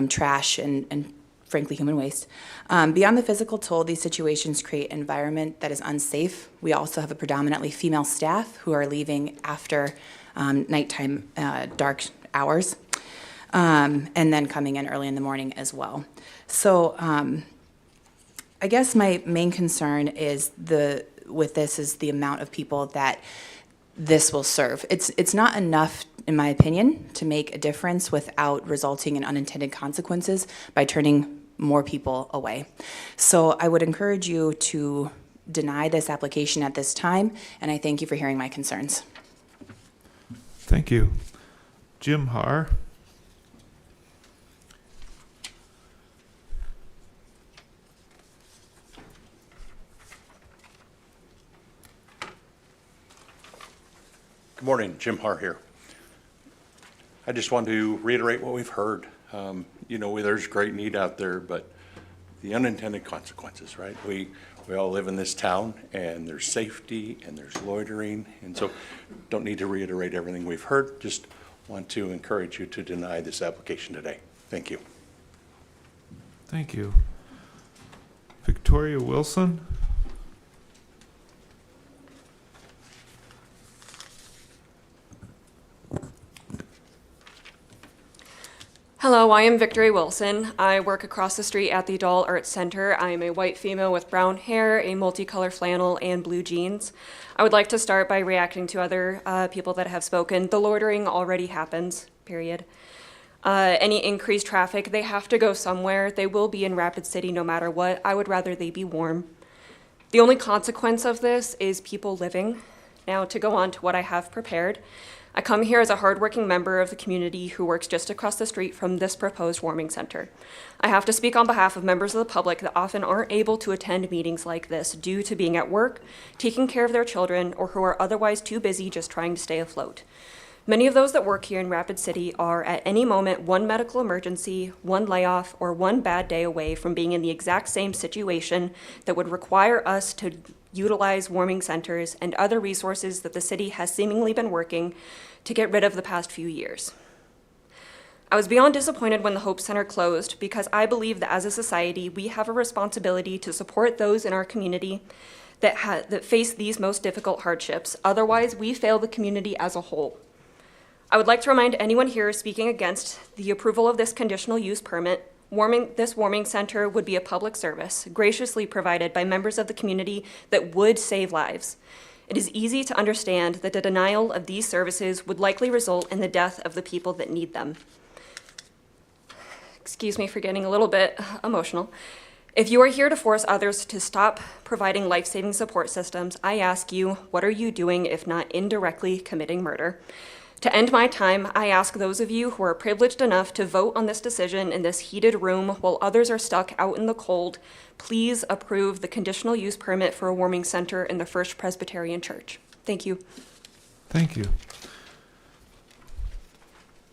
trash, and frankly, human waste. Beyond the physical toll, these situations create an environment that is unsafe. We also have a predominantly female staff who are leaving after nighttime dark hours, and then coming in early in the morning as well. So I guess my main concern is with this is the amount of people that this will serve. It's not enough, in my opinion, to make a difference without resulting in unintended consequences by turning more people away. So I would encourage you to deny this application at this time, and I thank you for hearing my concerns. Thank you. Jim Haar? Good morning, Jim Haar here. I just want to reiterate what we've heard. There's great need out there, but the unintended consequences, right? We all live in this town, and there's safety, and there's loitering, and so don't need to reiterate everything we've heard. Just want to encourage you to deny this application today. Thank you. Thank you. Victoria Wilson? Hello, I am Victoria Wilson. I work across the street at the Doll Arts Center. I am a white female with brown hair, a multicolor flannel, and blue jeans. I would like to start by reacting to other people that have spoken. The loitering already happens, period. Any increased traffic, they have to go somewhere. They will be in Rapid City no matter what. I would rather they be warm. The only consequence of this is people living. Now, to go on to what I have prepared, I come here as a hardworking member of the community who works just across the street from this proposed warming center. I have to speak on behalf of members of the public that often aren't able to attend meetings like this due to being at work, taking care of their children, or who are otherwise too busy just trying to stay afloat. Many of those that work here in Rapid City are at any moment one medical emergency, one layoff, or one bad day away from being in the exact same situation that would require us to utilize warming centers and other resources that the city has seemingly been working to get rid of the past few years. I was beyond disappointed when the Hope Center closed because I believe that as a society, we have a responsibility to support those in our community that face these most difficult hardships. Otherwise, we fail the community as a whole. I would like to remind anyone here speaking against the approval of this conditional use permit, this warming center would be a public service graciously provided by members of the community that would save lives. It is easy to understand that the denial of these services would likely result in the death of the people that need them. Excuse me for getting a little bit emotional. If you are here to force others to stop providing life-saving support systems, I ask you, what are you doing if not indirectly committing murder? To end my time, I ask those of you who are privileged enough to vote on this decision in this heated room while others are stuck out in the cold, please approve the conditional use permit for a warming center in the First Presbyterian Church. Thank you. Thank you.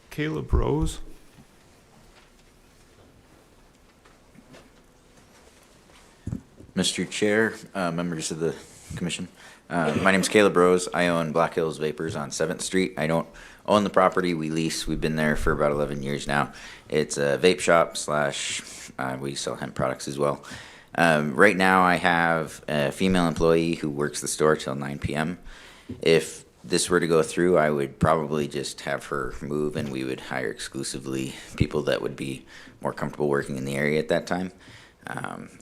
Caleb Rose? Mr. Chair, members of the commission, my name is Caleb Rose. I own Black Hills Vapors on 7th Street. I don't own the property. We lease. We've been there for about 11 years now. It's a vape shop / we sell hemp products as well. Right now I have a female employee who works the store till 9 p.m. If this were to go through, I would probably just have her move and we would hire exclusively people that would be more comfortable working in the area at that time.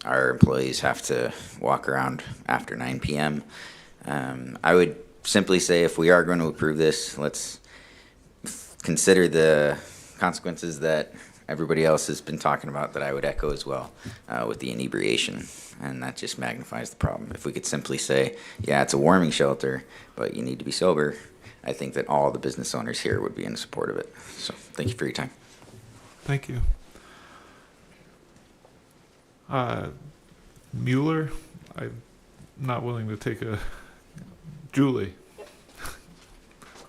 Our employees have to walk around after 9 p.m. I would simply say if we are going to approve this, let's consider the consequences that everybody else has been talking about that I would echo as well with the inebriation, and that just magnifies the problem. If we could simply say, yeah, it's a warming shelter, but you need to be sober, I think that all the business owners here would be in support of it. So thank you for your time. Thank you. Mueller, I'm not willing to take a... Julie.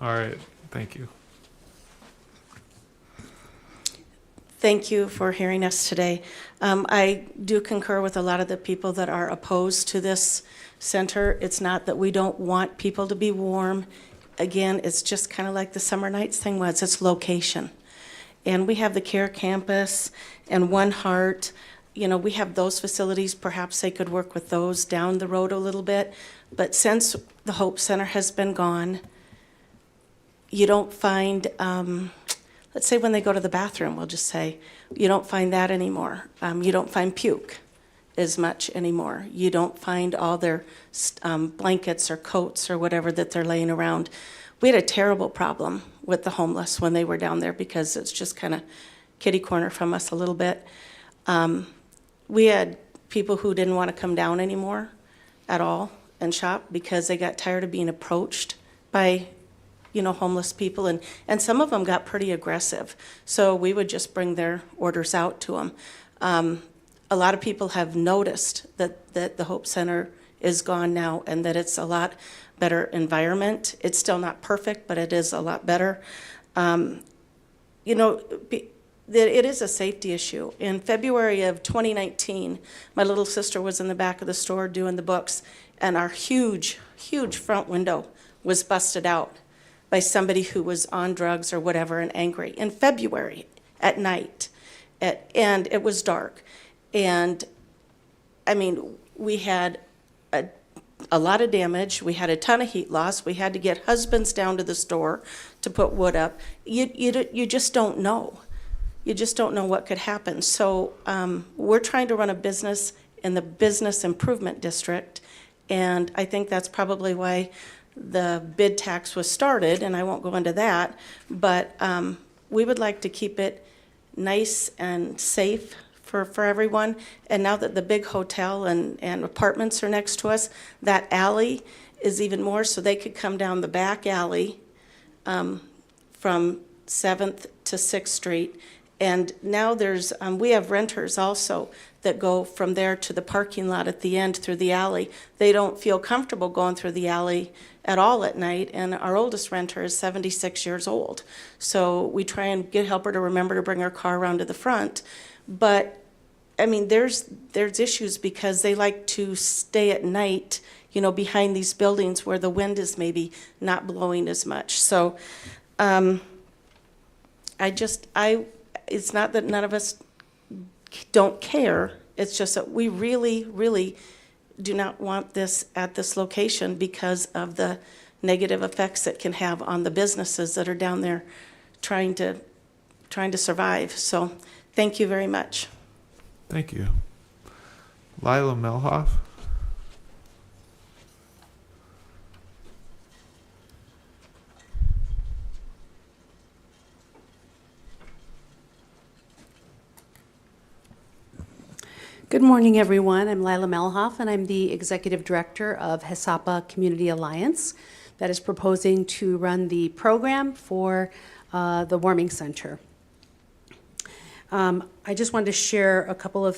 All right, thank you. Thank you for hearing us today. I do concur with a lot of the people that are opposed to this center. It's not that we don't want people to be warm. Again, it's just kind of like the Summer Nights thing was, it's location. And we have the Care Campus and One Heart. You know, we have those facilities. Perhaps they could work with those down the road a little bit. But since the Hope Center has been gone, you don't find, let's say when they go to the bathroom, we'll just say, you don't find that anymore. You don't find puke as much anymore. You don't find all their blankets or coats or whatever that they're laying around. We had a terrible problem with the homeless when they were down there because it's just kind of kitty corner from us a little bit. We had people who didn't want to come down anymore at all and shop because they got tired of being approached by, you know, homeless people, and some of them got pretty aggressive. So we would just bring their orders out to them. A lot of people have noticed that the Hope Center is gone now and that it's a lot better environment. It's still not perfect, but it is a lot better. You know, it is a safety issue. In February of 2019, my little sister was in the back of the store doing the books, and our huge front window was busted out. by somebody who was on drugs or whatever and angry in February at night. And it was dark. And I mean, we had a lot of damage. We had a ton of heat loss. We had to get husbands down to the store to put wood up. You just don't know. You just don't know what could happen. So we're trying to run a business in the business improvement district, and I think that's probably why the bid tax was started, and I won't go into that, but we would like to keep it nice and safe for everyone. And now that the big hotel and apartments are next to us, that alley is even more, so they could come down the back alley from 7th to 6th Street. And now there's, we have renters also that go from there to the parking lot at the end through the alley. They don't feel comfortable going through the alley at all at night, and our oldest renter is 76 years old. So we try and help her to remember to bring her car around to the front. But I mean, there's issues because they like to stay at night, you know, behind these buildings where the wind is maybe not blowing as much. So it's not that none of us don't care. It's just that we really, really do not want this at this location because of the negative effects it can have on the businesses that are down there trying to survive. So thank you very much. Thank you. Lila Melhoff. Good morning, everyone. I'm Lila Melhoff, and I'm the Executive Director of HESAPA Community Alliance that is proposing to run the program for the Warming Center. I just wanted to share a couple of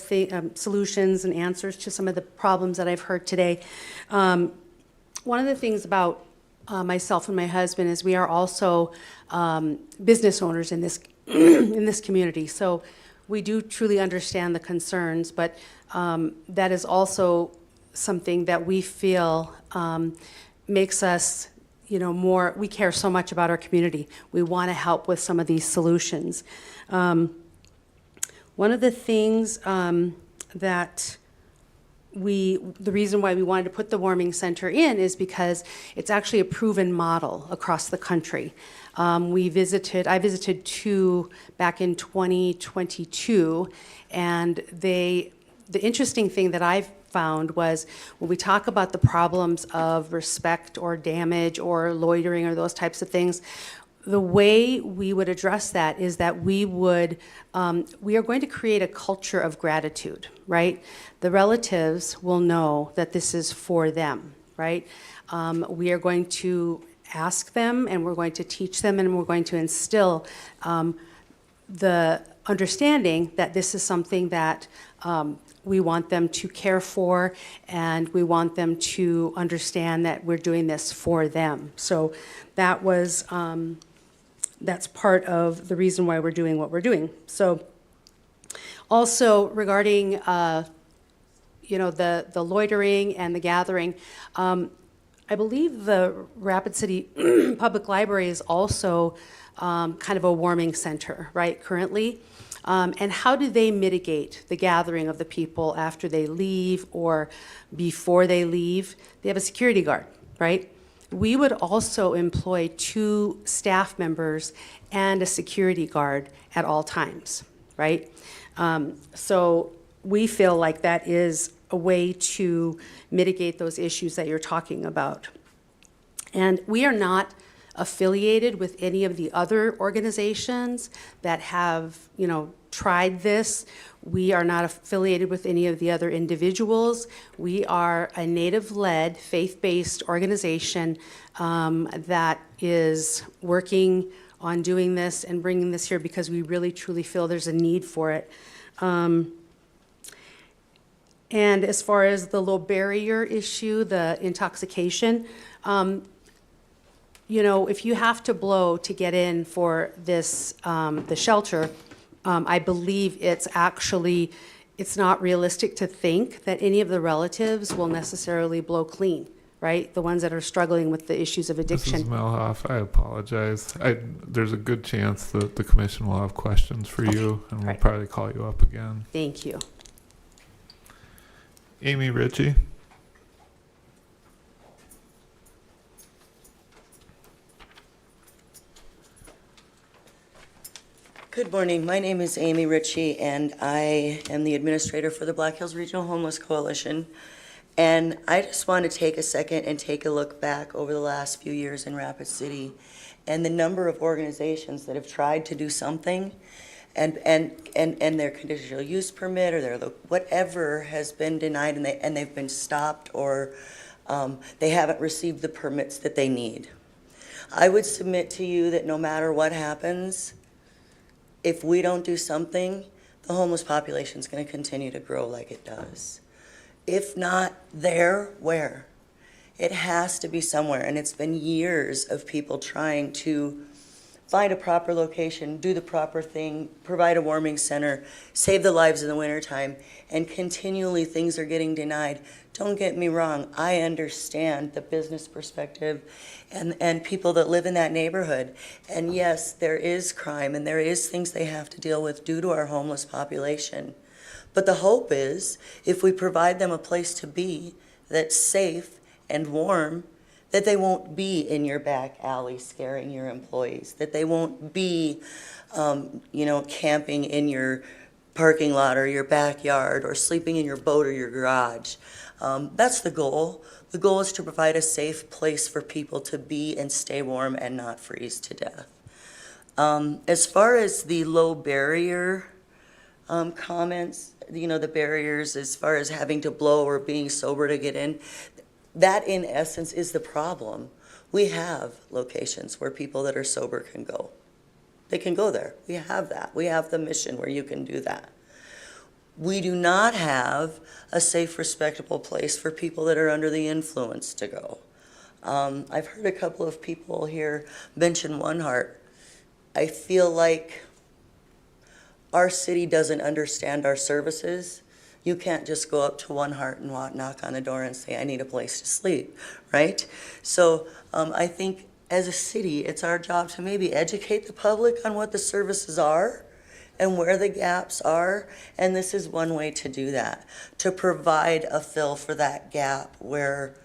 solutions and answers to some of the problems that I've heard today. One of the things about myself and my husband is we are also business owners in this in this community. So we do truly understand the concerns, but that is also something that we feel makes us, you know, more, we care so much about our community. We want to help with some of these solutions. One of the things that the reason why we wanted to put the Warming Center in is because it's actually a proven model across the country. I visited two back in 2022, and the interesting thing that I've found was when we talk about the problems of respect or damage or loitering or those types of things, the way we would address that is that we are going to create a culture of gratitude, right? The relatives will know that this is for them, right? We are going to ask them, and we're going to teach them, and we're going to instill the understanding that this is something that we want them to care for, and we want them to understand that we're doing this for them. So that was that's part of the reason why we're doing what we're doing. So also regarding you know, the loitering and the gathering, I believe the Rapid City Public Library is also kind of a warming center, right, currently? And how do they mitigate the gathering of the people after they leave or before they leave? They have a security guard, right? We would also employ 2 staff members and a security guard at all times, right? So we feel like that is a way to mitigate those issues that you're talking about. And we are not affiliated with any of the other organizations that have, you know, tried this. We are not affiliated with any of the other individuals. We are a Native-led, faith-based organization that is working on doing this and bringing this here because we really, truly feel there's a need for it. And as far as the low barrier issue, the intoxication, you know, if you have to blow to get in for this, the shelter, I believe it's not realistic to think that any of the relatives will necessarily blow clean, right? The ones that are struggling with the issues of addiction. Mrs. Melhoff, I apologize. There's a good chance that the commission will have questions for you, and we'll Right. probably call you up again. Thank you. Amy Ritchie. Good morning. My name is Amy Ritchie, and I am the administrator for the Black Hills Regional Homeless Coalition. And I just want to take a second and take a look back over the last few years in Rapid City and the number of organizations that have tried to do something and their conditional use permit or their whatever has been denied, and they've been stopped, or they haven't received the permits that they need. I would submit to you that no matter what happens, if we don't do something, the homeless population is going to continue to grow like it does. If not there, where? It has to be somewhere, and it's been years of people trying to find a proper location, do the proper thing, provide a warming center, save the lives in the wintertime, and continually things are getting denied. Don't get me wrong, I understand the business perspective and people that live in that neighborhood. And yes, there is crime and there is things they have to deal with due to our homeless population. But the hope is, if we provide them a place to be that's safe and warm, that they won't be in your back alley scaring your employees, that they won't be, camping in your parking lot or your backyard or sleeping in your boat or your garage. That's the goal. The goal is to provide a safe place for people to be and stay warm and not freeze to death. As far as the low barrier comments, the barriers as far as having to blow or being sober to get in, that in essence is the problem. We have locations where people that are sober can go. They can go there. We have that. We have the mission where you can do that. We do not have a safe, respectable place for people that are under the influence to go. I've heard a couple of people here mention One Heart. I feel like our city doesn't understand our services. You can't just go up to One Heart and knock on a door and say, I need a place to sleep, right? So I think as a city, it's our job to maybe educate the public on what the services are and where the gaps are, and this is one way to do that, to provide a fill for that gap where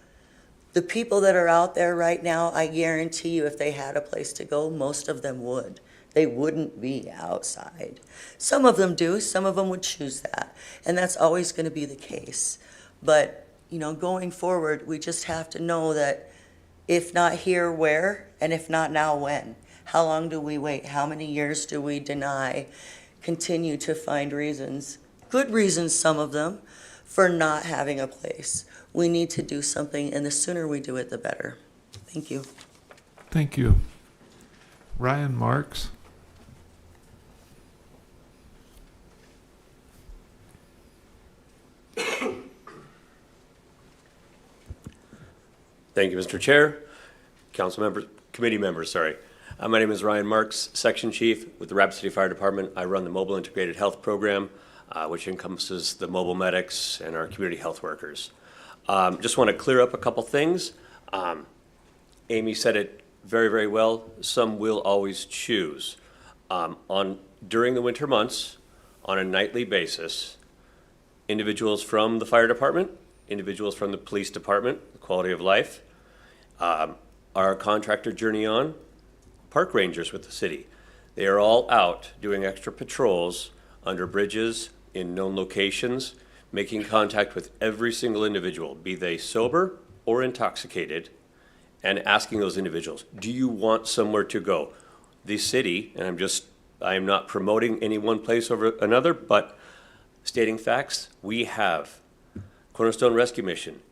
the people that are out there right now, I guarantee you if they had a place to go, most of them would. They wouldn't be outside. Some of them do, some of them would choose that, and that's always going to be the case. But, going forward, we just have to know that if not here, where? And if not now, when? How long do we wait? How many years do we deny? Continue to find reasons, good reasons, some of them, for not having a place. We need to do something, and the sooner we do it, the better. Thank you. Thank you. Ryan Marks. Thank you, Mr. Chair, council members, committee members, my name is Ryan Marks, Section Chief with the Rapid City Fire Department. I run the Mobile Integrated Health Program, which encompasses the mobile medics and our community health workers. Just want to clear up a couple things. Amy said it very, very well. Some will always choose. During the winter months, on a nightly basis, individuals from the fire department, individuals from the police department, quality of life, our contractor Journey On, park rangers with the city. They are all out doing extra patrols under bridges in known locations, making contact with every single individual, be they sober or intoxicated, and asking those individuals, do you want somewhere to go? The city, and I am not promoting any one place over another, but stating facts, we have Cornerstone Rescue Mission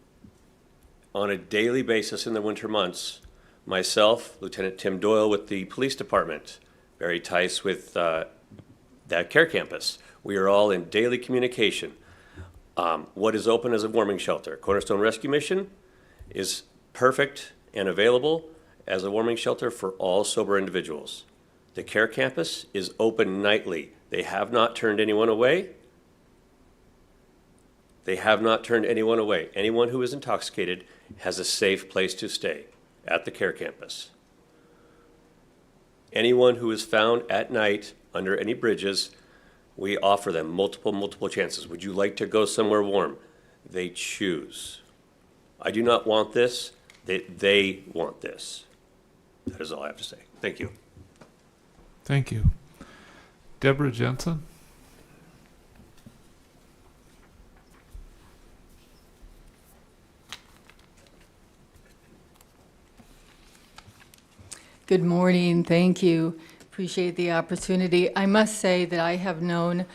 on a daily basis in the winter months. Myself, Lieutenant Tim Doyle with the police department, Barry Tice with that care campus. We are all in daily communication. What is open as a warming shelter? Cornerstone Rescue Mission is perfect and available as a warming shelter for all sober individuals. The care campus is open nightly. They have not turned anyone away. They have not turned anyone away. Anyone who is intoxicated has a safe place to stay at the care campus. Anyone who is found at night under any bridges, we offer them multiple chances. Would you like to go somewhere warm? They choose. I do not want this. They want this. That is all I have to say. Thank you. Thank you. Deborah Jensen? Good morning. Thank you. Appreciate the opportunity. I must say that I have known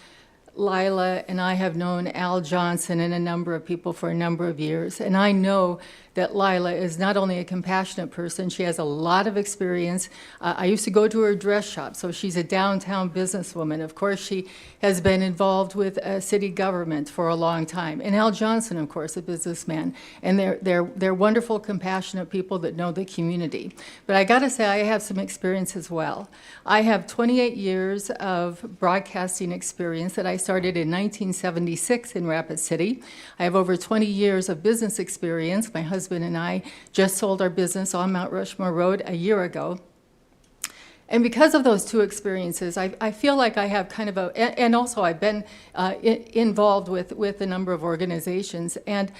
Lila and I have known Al Johnson and a number of people for a number of years. And I know that Lila is not only a compassionate person, she has a lot of experience. I used to go to her dress shop, so she's a downtown businesswoman. Of course, she has been involved with city government for a long time. And Al Johnson, of course, a businessman. And they're wonderful, compassionate people that know the community. But I gotta say, I have some experience as well. I have 28 years of broadcasting experience that I started in 1976 in Rapid City. I have over 20 years of business experience. My husband and I just sold our business on Mount Rushmore Road a year ago. And because of those two experiences, I feel like I have kind of a, and also I've been involved with a number of organizations. And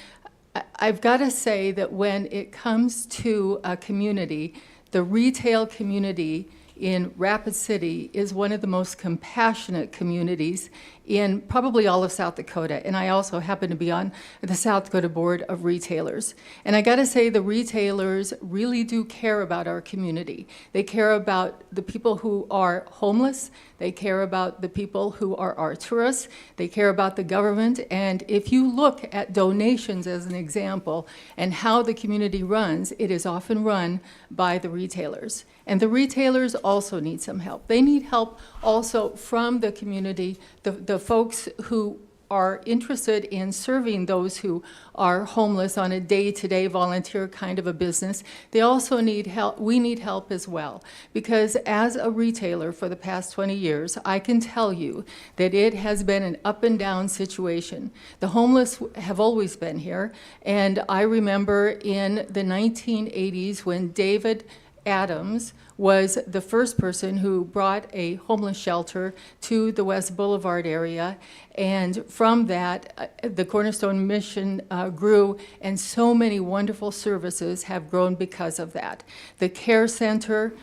I've got to say that when it comes to a community, the retail community in Rapid City is one of the most compassionate communities in probably all of South Dakota. And I also happen to be on the South Dakota Board of Retailers. And I gotta say, the retailers really do care about our community. They care about the people who are homeless. They care about the people who are our tourists. They care about the government. And if you look at donations as an example and how the community runs, it is often run by the retailers. And the retailers also need some help. They need help also from the community, the folks who are interested in serving those who are homeless on a day-to-day volunteer kind of a business. They also need help. We need help as well. Because as a retailer for the past 20 years, I can tell you that it has been an up and down situation. The homeless have always been here. And I remember in the 1980s when David Adams was the first person who brought a homeless shelter to the West Boulevard area. And from that, the Cornerstone Mission grew, and so many wonderful services have grown because of that. The care center,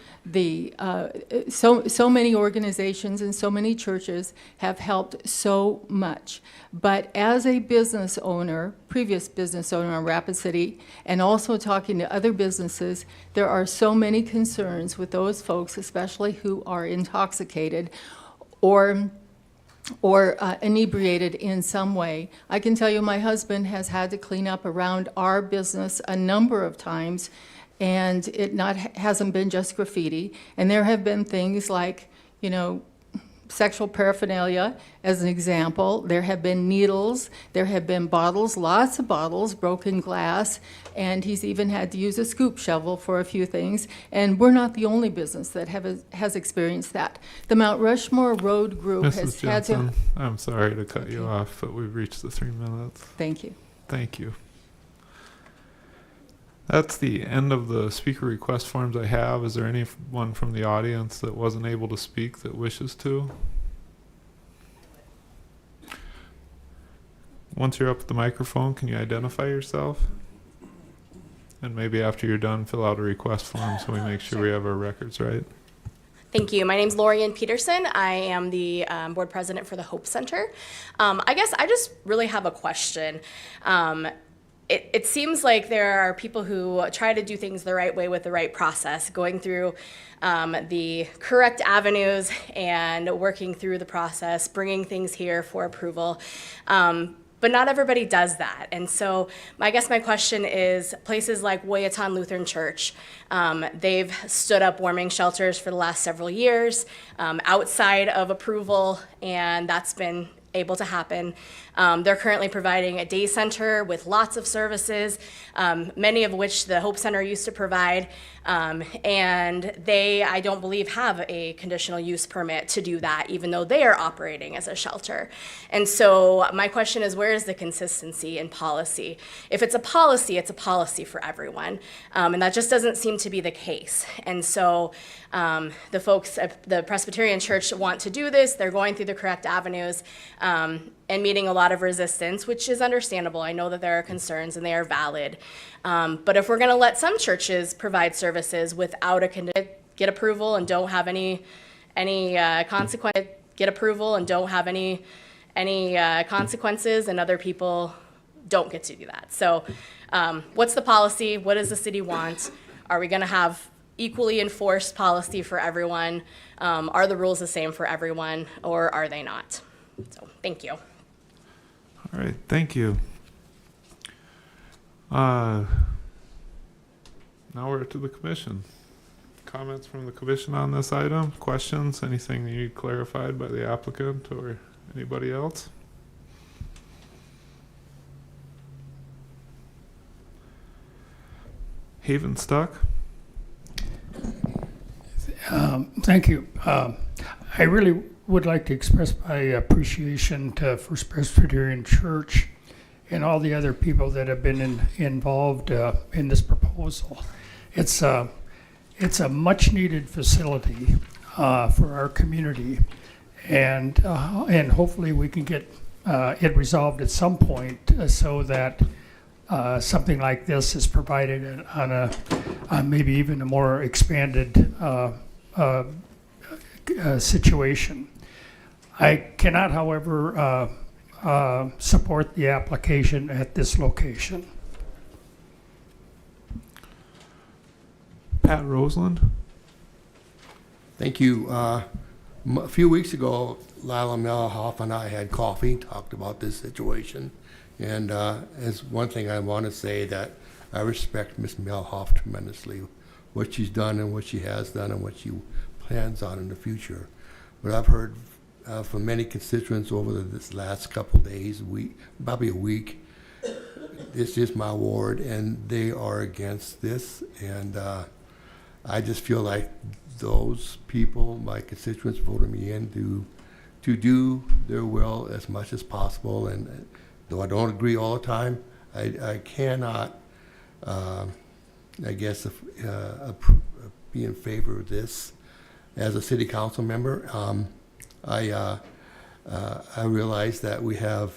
so many organizations and so many churches have helped so much. But as a business owner, previous business owner in Rapid City, and also talking to other businesses, there are so many concerns with those folks, especially who are intoxicated or inebriated in some way. I can tell you my husband has had to clean up around our business a number of times, and it hasn't been just graffiti. And there have been things like, sexual paraphernalia, as an example. There have been needles, there have been bottles, lots of bottles, broken glass, and he's even had to use a scoop shovel for a few things. And we're not the only business that has experienced that. The Mount Rushmore Road Group has had to... I'm sorry to cut you off, but we've reached the 3 minutes. Thank you. Thank you. That's the end of the speaker request forms I have. Is there anyone from the audience that wasn't able to speak that wishes to? Once you're up at the microphone, can you identify yourself? And maybe after you're done, fill out a request form so we make sure we have our records right. Thank you. My name's Lorian Peterson. I am the board president for the Hope Center. I guess I just really have a question. It seems like there are people who try to do things the right way with the right process, going through the correct avenues and working through the process, bringing things here for approval. But not everybody does that. And so I guess my question is, places like Woyaton Lutheran Church, they've stood up warming shelters for the last several years outside of approval, and that's been able to happen. They're currently providing a day center with lots of services, many of which the Hope Center used to provide. And they, I don't believe, have a conditional use permit to do that, even though they are operating as a shelter. And so my question is, where is the consistency in policy? If it's a policy, it's a policy for everyone. And that just doesn't seem to be the case. And so the folks at the Presbyterian Church want to do this. They're going through the correct avenues and meeting a lot of resistance, which is understandable. I know that there are concerns and they are valid. But if we're going to let some churches provide services without a condition, get approval and don't have any consequence, get approval and don't have any consequences, and other people don't get to do that. So what's the policy? What does the city want? Are we going to have equally enforced policy for everyone? Are the rules the same for everyone, or are they not? So thank you. All right, thank you. Now we're to the commission. Comments from the commission on this item? Questions? Anything you need clarified by the applicant or anybody else? Haven Stuck? Thank you. I really would like to express my appreciation to First Presbyterian Church and all the other people that have been involved in this proposal. It's a much-needed facility for our community, and hopefully we can get it resolved at some point so that something like this is provided on maybe even a more expanded situation. I cannot, however, support the application at this location. Pat Roseland? Thank you. A few weeks ago, Lila Melhoff and I had coffee, talked about this situation. And as one thing I want to say that I respect Ms. Melhoff tremendously, what she's done and what she has done and what she plans on in the future. But I've heard from many constituents over this last couple of days, probably a week, this is my ward, and they are against this. And I just feel like those people, my constituents, voted me in to do their will as much as possible. And though I don't agree all the time, I cannot, I guess, be in favor of this. As a city council member, I realize that we have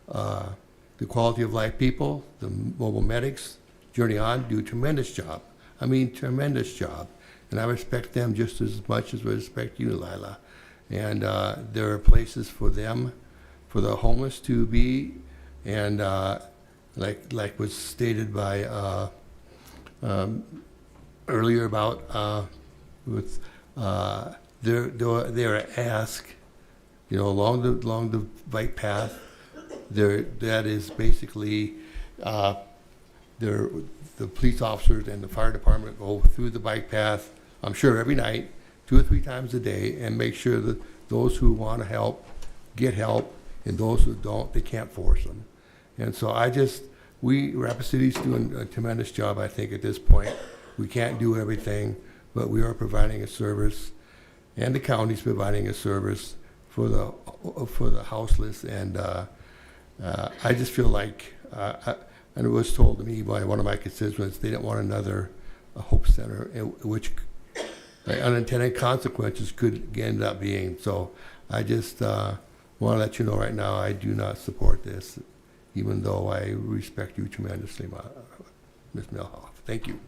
the quality of life people, the mobile medics, Journey On, do a tremendous job. I mean, tremendous job. And I respect them just as much as I respect you, Lila. And there are places for them, for the homeless to be, and like was stated by earlier about with they're asked, you know, along the bike path, that is basically the police officers and the fire department go through the bike path, I'm sure every night, 2 or 3 times a day, and make sure that those who want to help get help, and those who don't, they can't force them. And so Rapid City's doing a tremendous job, I think, at this point. We can't do everything, but we are providing a service, and the county's providing a service for the houseless. And I just feel like, and it was told to me by one of my constituents, they didn't want another Hope Center, which unintended consequences could end up being. So I just want to let you know right now, I do not support this, even though I respect you tremendously, Ms. Melhoff. Thank you.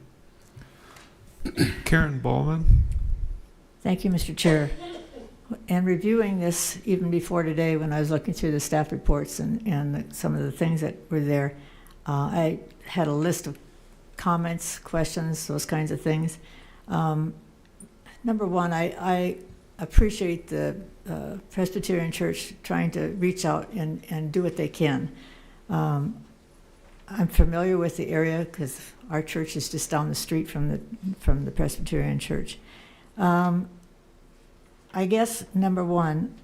Karen Bowman? Thank you, Mr. Chair. And reviewing this even before today, when I was looking through the staff reports and some of the things that were there, I had a list of comments, questions, those kinds of things. Number one, I appreciate the Presbyterian Church trying to reach out and do what they can. I'm familiar with the area because our church is just down the street from the Presbyterian Church. I guess number one,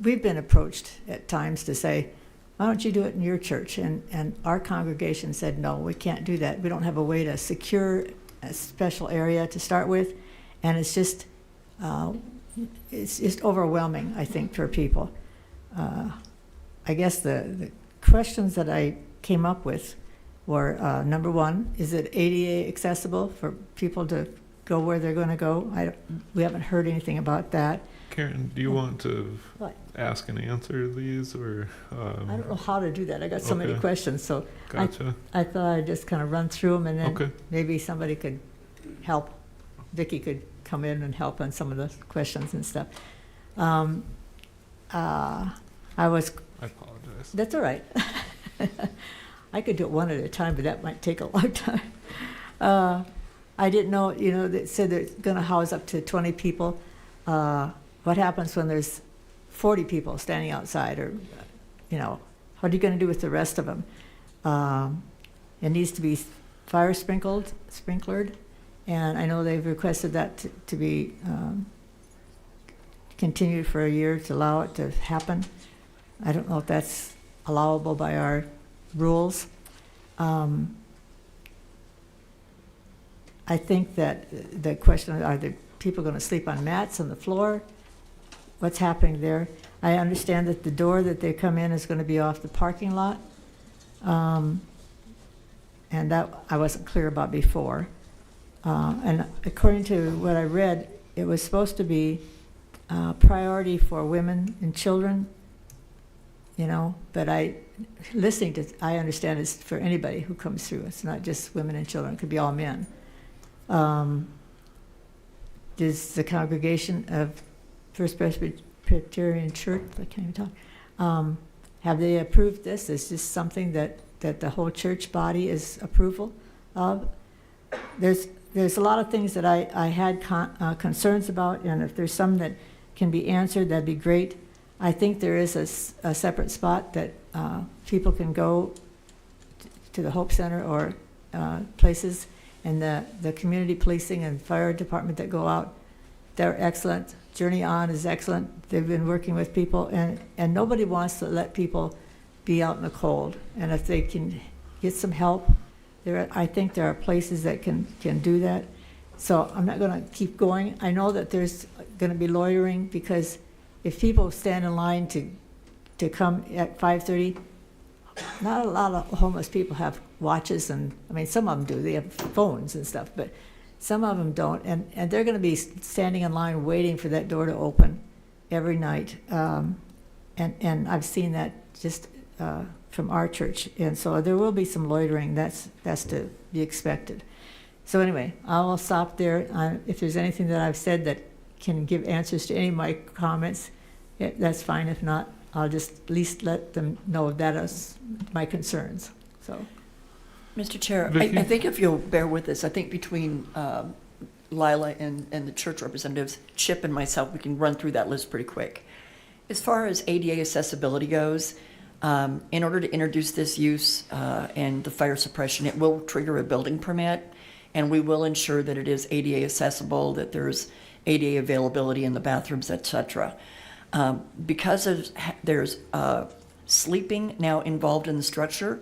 we've been approached at times to say, why don't you do it in your church? And our congregation said, no, we can't do that. We don't have a way to secure a special area to start with. And it's just overwhelming, I think, for people. I guess the questions that I came up with were, number one, is it ADA accessible for people to go where they're going to go? We haven't heard anything about that. Karen, do you want to What? ask and answer these, or? I don't know how to do that. I got so many Okay. questions, so Gotcha. I thought I'd just kind of run through them, and then Okay. maybe somebody could help. Vicki could come in and help on some of the questions and stuff. I apologize. That's all right. I could do it one at a time, but that might take a long time. I didn't know, they said they're going to house up to 20 people. What happens when there's 40 people standing outside, or, what are you going to do with the rest of them? It needs to be fire sprinklered, and I know they've requested that to be continued for a year to allow it to happen. I don't know if that's allowable by our rules. I think that the question, are the people going to sleep on mats on the floor? What's happening there? I understand that the door that they come in is going to be off the parking lot. And that I wasn't clear about before. And according to what I read, it was supposed to be priority for women and children, but I understand it's for anybody who comes through. It's not just women and children. It could be all men. Does the congregation of First Presbyterian Church, I can't even talk, have they approved this? Is this something that the whole church body is approval of? There's a lot of things that I had concerns about, and if there's some that can be answered, that'd be great. I think there is a separate spot that people can go to the Hope Center or places, and the community policing and fire department that go out, they're excellent. Journey On is excellent. They've been working with people, and nobody wants to let people be out in the cold. And if they can get some help, I think there are places that can do that. So I'm not going to keep going. I know that there's going to be loitering, because if people stand in line to come at 5:30, not a lot of homeless people have watches, and some of them do. They have phones and stuff, but some of them don't, and they're going to be standing in line waiting for that door to open every night. And I've seen that just from our church, and so there will be some loitering. That's to be expected. So anyway, I will stop there. If there's anything that I've said that can give answers to any of my comments, that's fine. If not, I'll just at least let them know that is my concerns. So. Mr. Chair, Vicki? I think if you'll bear with us, I think between Lila and the church representatives, Chip and myself, we can run through that list pretty quick. As far as ADA accessibility goes, in order to introduce this use and the fire suppression, it will trigger a building permit, and we will ensure that it is ADA accessible, that there's ADA availability in the bathrooms, etc. Because there's sleeping now involved in the structure,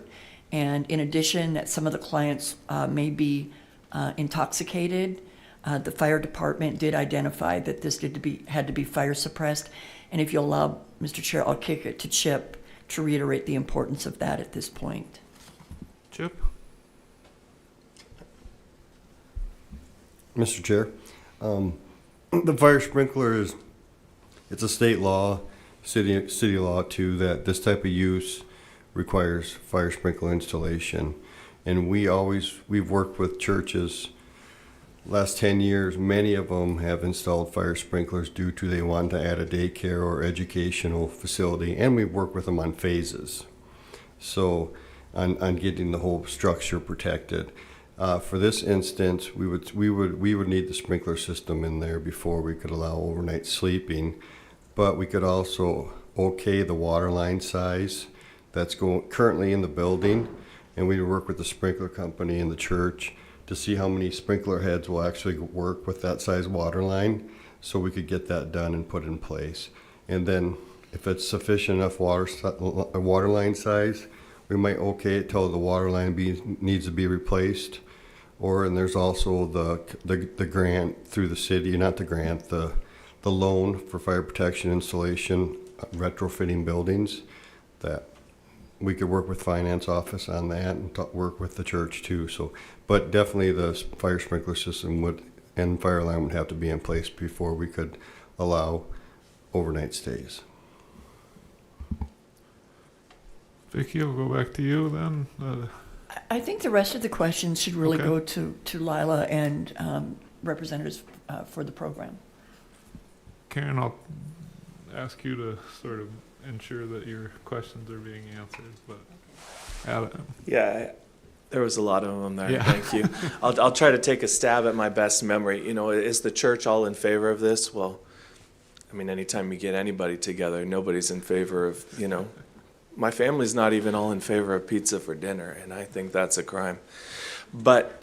and in addition, that some of the clients may be intoxicated, the fire department did identify that this had to be fire suppressed. And if you'll allow, Mr. Chair, I'll kick it to Chip to reiterate the importance of that at this point. Chip? Mr. Chair, the fire sprinkler it's a state law, city law too, that this type of use requires fire sprinkler installation. And we've worked with churches last 10 years. Many of them have installed fire sprinklers due to they want to add a daycare or educational facility, and we work with them on phases. So on getting the whole structure protected. For this instance, we would need the sprinkler system in there before we could allow overnight sleeping, but we could also okay the water line size that's currently in the building, and we work with the sprinkler company in the church to see how many sprinkler heads will actually work with that size water line, so we could get that done and put in place. And then if it's sufficient enough water line size, we might okay it till the water line needs to be replaced. And there's also the grant through the city, not the grant, the loan for fire protection installation, retrofitting buildings, that we could work with finance office on that and work with the church too. So, but definitely the fire sprinkler system and fire alarm would have to be in place before we could allow overnight stays. Vicki, I'll go back to you then. I think the rest of the questions should really Okay. go to Lila and representatives for the program. Karen, I'll ask you to sort of ensure that your questions are being answered, but Adam. Yeah, there was a lot of them there. Yeah. Thank you. I'll try to take a stab at my best memory. You know, is the church all in favor of this? Well, I mean, anytime you get anybody together, nobody's in favor of, you know, my family's not even all in favor of pizza for dinner, and I think that's a crime. But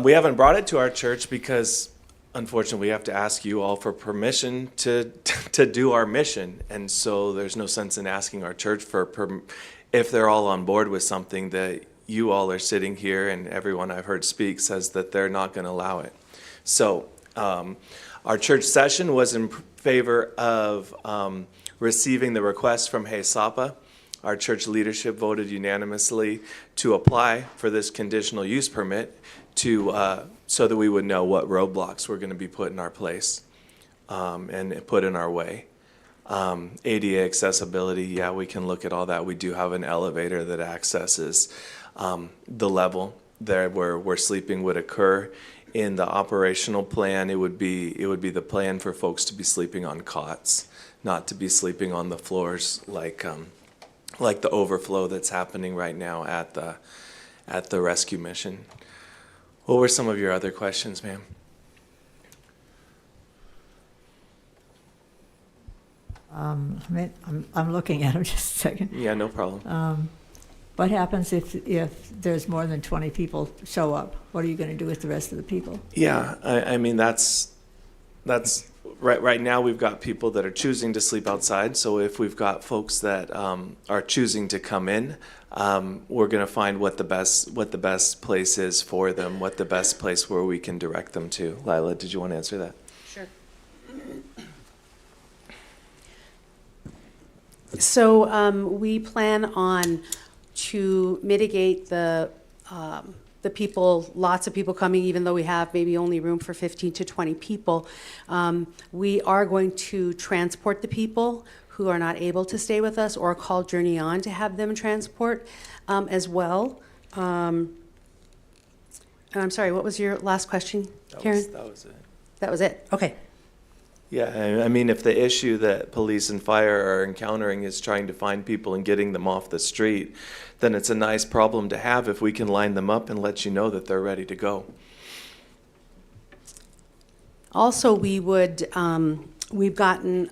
we haven't brought it to our church because, unfortunately, we have to ask you all for permission to do our mission. And so there's no sense in asking our church for if they're all on board with something that you all are sitting here and everyone I've heard speak says that they're not going to allow it. So our church session was in favor of receiving the request from HESAPA. Our church leadership voted unanimously to apply for this conditional use permit so that we would know what roadblocks were going to be put in our place and put in our way. ADA accessibility, yeah, we can look at all that. We do have an elevator that accesses the level there where sleeping would occur. In the operational plan, it would be the plan for folks to be sleeping on cots, not to be sleeping on the floors like the overflow that's happening right now at the rescue mission. What were some of your other questions, ma'am? I'm looking at them just a second. Yeah, no problem. What happens if there's more than 20 people show up? What are you going to do with the rest of the people? Yeah, I mean, that's right now we've got people that are choosing to sleep outside. So if we've got folks that are choosing to come in, we're going to find what the best place is for them, what the best place where we can direct them to. Lila, did you want to answer that? Sure. So we plan on to mitigate the people, lots of people coming, even though we have maybe only room for 15 to 20 people. We are going to transport the people who are not able to stay with us or call Journey On to have them transport as well. And I'm sorry, what was your last question, Karen? That was it. That was it? Okay. Yeah, I mean, if the issue that police and fire are encountering is trying to find people and getting them off the street, then it's a nice problem to have if we can line them up and let you know that they're ready to go. Also, we would, we've gotten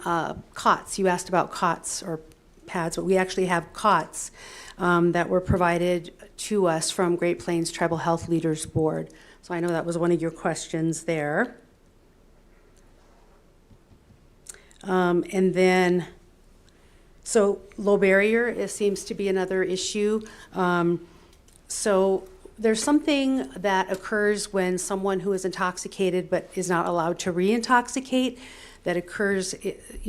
cots. You asked about cots or pads, but we actually have cots that were provided to us from Great Plains Tribal Health Leaders Board. So I know that was one of your questions there. And then, so low barrier seems to be another issue. So there's something that occurs when someone who is intoxicated but is not allowed to re-intoxicate that occurs,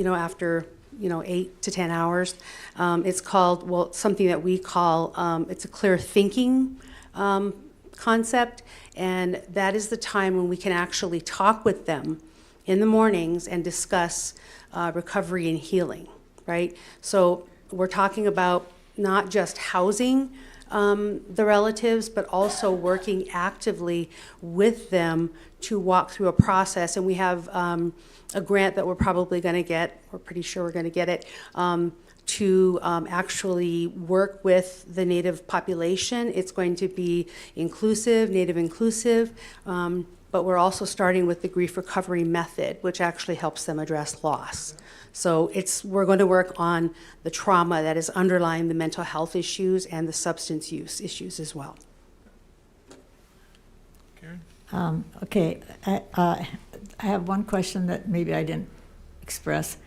after 8 to 10 hours. It's called, something that we call, it's a clear thinking concept, and that is the time when we can actually talk with them in the mornings and discuss recovery and healing, right? So we're talking about not just housing the relatives, but also working actively with them to walk through a process. And we have a grant that we're probably going to get, we're pretty sure we're going to get it, to actually work with the Native population. It's going to be inclusive, Native inclusive, but we're also starting with the grief recovery method, which actually helps them address loss. So we're going to work on the trauma that is underlying the mental health issues and the substance use issues as well. Karen? Okay, I have one question that maybe I didn't express.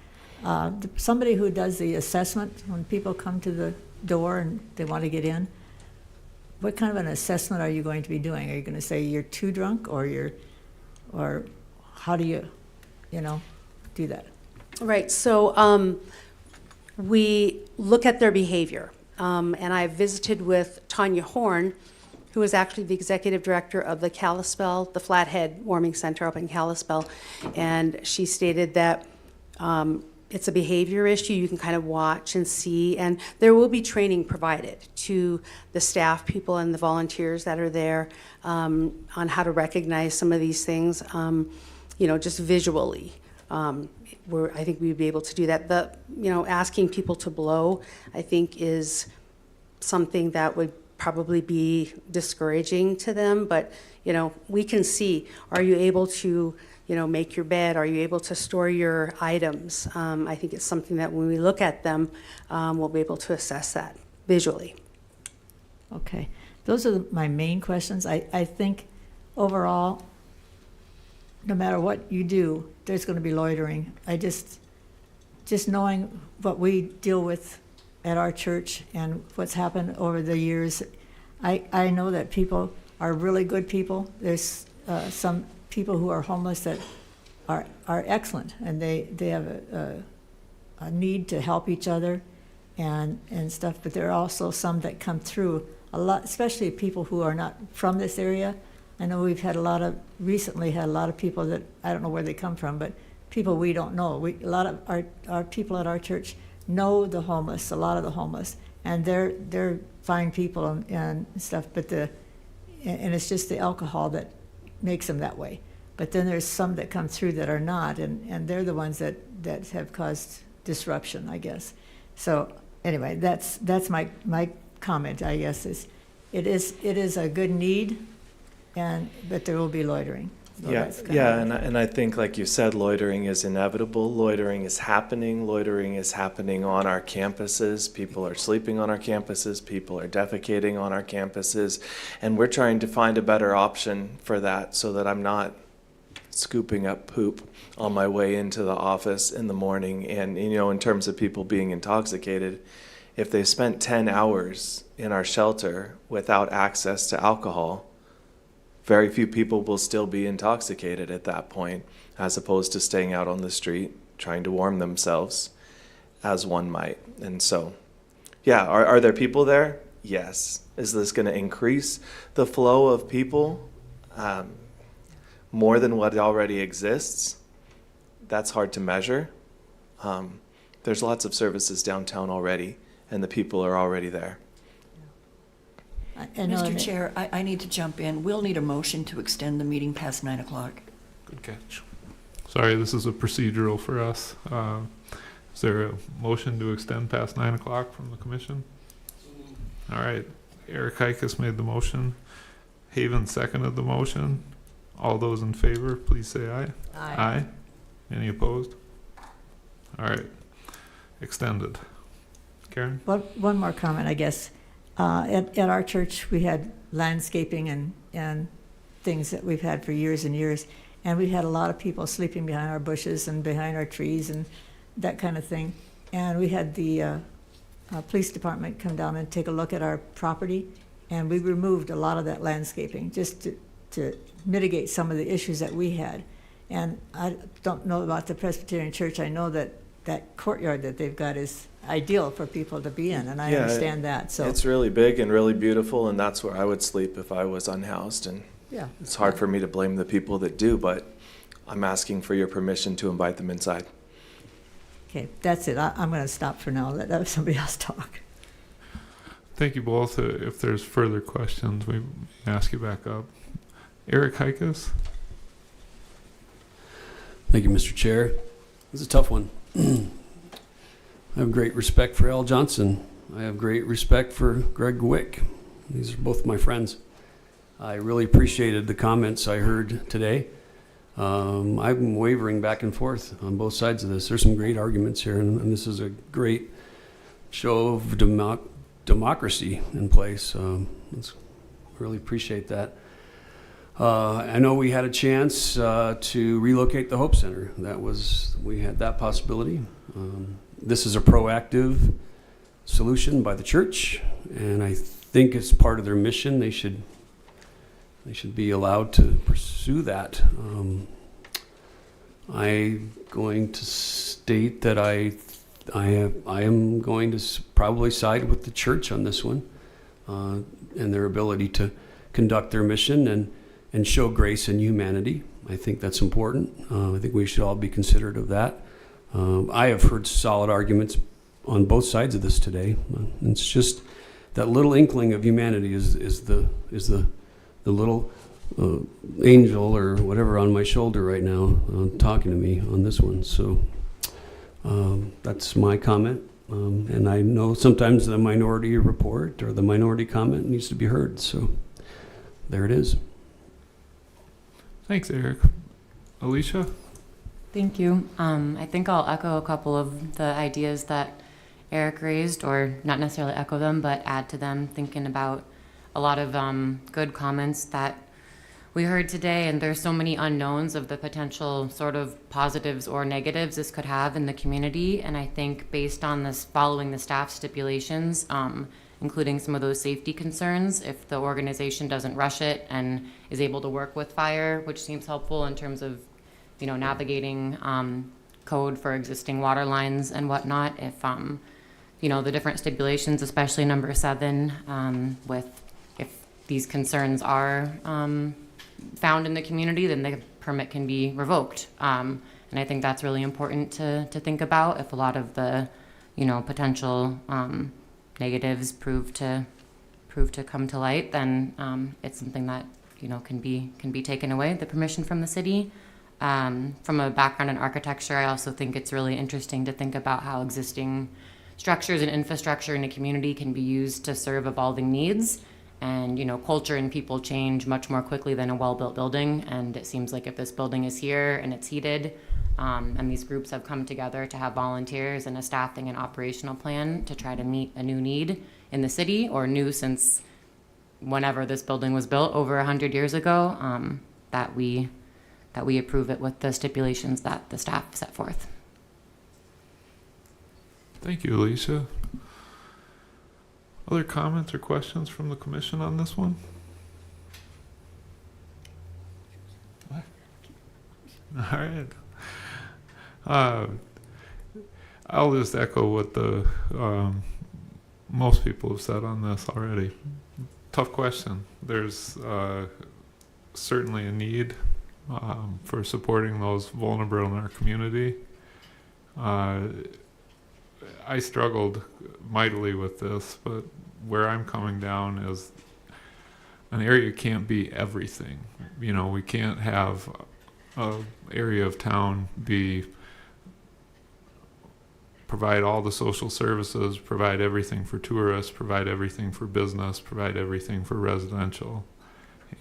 Somebody who does the assessment when people come to the door and they want to get in, what kind of an assessment are you going to be doing? Are you going to say you're too drunk, or how do you do that? Right, so we look at their behavior. And I visited with Tanya Horn, who is actually the executive director of the Kalispell, the Flathead Warming Center up in Kalispell. And she stated that it's a behavior issue. You can kind of watch and see, and there will be training provided to the staff people and the volunteers that are there on how to recognize some of these things, just visually. I think we'd be able to do that. Asking people to blow, I think, is something that would probably be discouraging to them. But, we can see, are you able to, make your bed? Are you able to store your items? I think it's something that when we look at them, we'll be able to assess that visually. Okay. Those are my main questions. I think overall, no matter what you do, there's going to be loitering. I just knowing what we deal with at our church and what's happened over the years, I know that people are really good people. There's some people who are homeless that are excellent, and they have a need to help each other and stuff. But there are also some that come through a lot, especially people who are not from this area. I know we've had recently had a lot of people that, I don't know where they come from, but people we don't know. A lot of our people at our church know the homeless, a lot of the homeless, and they're fine people and stuff, but and it's just the alcohol that makes them that way. But then there's some that come through that are not, and they're the ones that have caused disruption, I guess. So anyway, that's my comment, I guess, is it is a good need, but there will be loitering. So and I think, like you said, loitering is inevitable. Loitering is happening. Loitering is happening on our campuses. People are sleeping on our campuses. People are defecating on our campuses. And we're trying to find a better option for that so that I'm not scooping up poop on my way into the office in the morning. And, in terms of people being intoxicated, if they spent 10 hours in our shelter without access to alcohol, very few people will still be intoxicated at that point, as opposed to staying out on the street trying to warm themselves as one might. And so, are there people there? Yes. Is this going to increase the flow of people more than what already exists? That's hard to measure. There's lots of services downtown already, and the people are already there. Mr. Chair, I need to jump in. We'll need a motion to extend the meeting past 9 o'clock. Good catch. Sorry, this is a procedural for us. Is there a motion to extend past 9 o'clock from the commission? All right. Eric Heikus made the motion. Haven seconded the motion. All those in favor, please say aye. Aye. Any opposed? All right. Extended. Karen? One more comment, I guess. At our church, we had landscaping and things that we've had for years and years, and we had a lot of people sleeping behind our bushes and behind our trees and that kind of thing. And we had the police department come down and take a look at our property, and we removed a lot of that landscaping just to mitigate some of the issues that we had. And I don't know about the Presbyterian Church. I know that courtyard that they've got is ideal for people to be in, and I understand that. So it's really big and really beautiful, and that's where I would sleep if I was unhoused. And it's hard for me to blame the people that do, but I'm asking for your permission to invite them inside. Okay, that's it. I'm going to stop for now. Let somebody else talk. Thank you both. If there's further questions, we may ask you back up. Eric Heikus? Thank you, Mr. Chair. This is a tough one. I have great respect for Al Johnson. I have great respect for Greg Wick. These are both my friends. I really appreciated the comments I heard today. I'm wavering back and forth on both sides of this. There's some great arguments here, and this is a great show of democracy in place. I really appreciate that. I know we had a chance to relocate the Hope Center. We had that possibility. This is a proactive solution by the church, and I think it's part of their mission. They should be allowed to pursue that. I'm going to state that I am going to probably side with the church on this one, and their ability to conduct their mission and show grace and humanity. I think that's important. I think we should all be considerate of that. I have heard solid arguments on both sides of this today. It's just that little inkling of humanity is the little angel or whatever on my shoulder right now talking to me on this one. So that's my comment. And I know sometimes the minority report or the minority comment needs to be heard. So there it is. Thanks, Eric. Alicia? Thank you. I think I'll echo a couple of the ideas that Eric raised, or not necessarily echo them, but add to them, thinking about a lot of good comments that we heard today, and there's so many unknowns of the potential sort of positives or negatives this could have in the community. And I think based on this, following the staff stipulations, including some of those safety concerns, if the organization doesn't rush it and is able to work with fire, which seems helpful in terms of, you know, navigating code for existing water lines and whatnot. If, you know, the different stipulations, especially number 7, if these concerns are found in the community, then the permit can be revoked. And I think that's really important to think about. If a lot of the, you know, potential negatives prove to come to light, then it's something that, you know, can be taken away, the permission from the city. From a background in architecture, I also think it's really interesting to think about how existing structures and infrastructure in a community can be used to serve evolving needs. And, you know, culture and people change much more quickly than a well-built building. And it seems like if this building is here and it's heated, and these groups have come together to have volunteers and a staffing and operational plan to try to meet a new need in the city, or new since whenever this building was built over 100 years ago, that we approve it with the stipulations that the staff set forth. Thank you, Alicia. Other comments or questions from the commission on this one? What? All right. I'll just echo what the most people have said on this already. Tough question. There's certainly a need for supporting those vulnerable in our community. I struggled mightily with this, but where I'm coming down is an area can't be everything. You know, we can't have an area of town provide all the social services, provide everything for tourists, provide everything for business, provide everything for residential.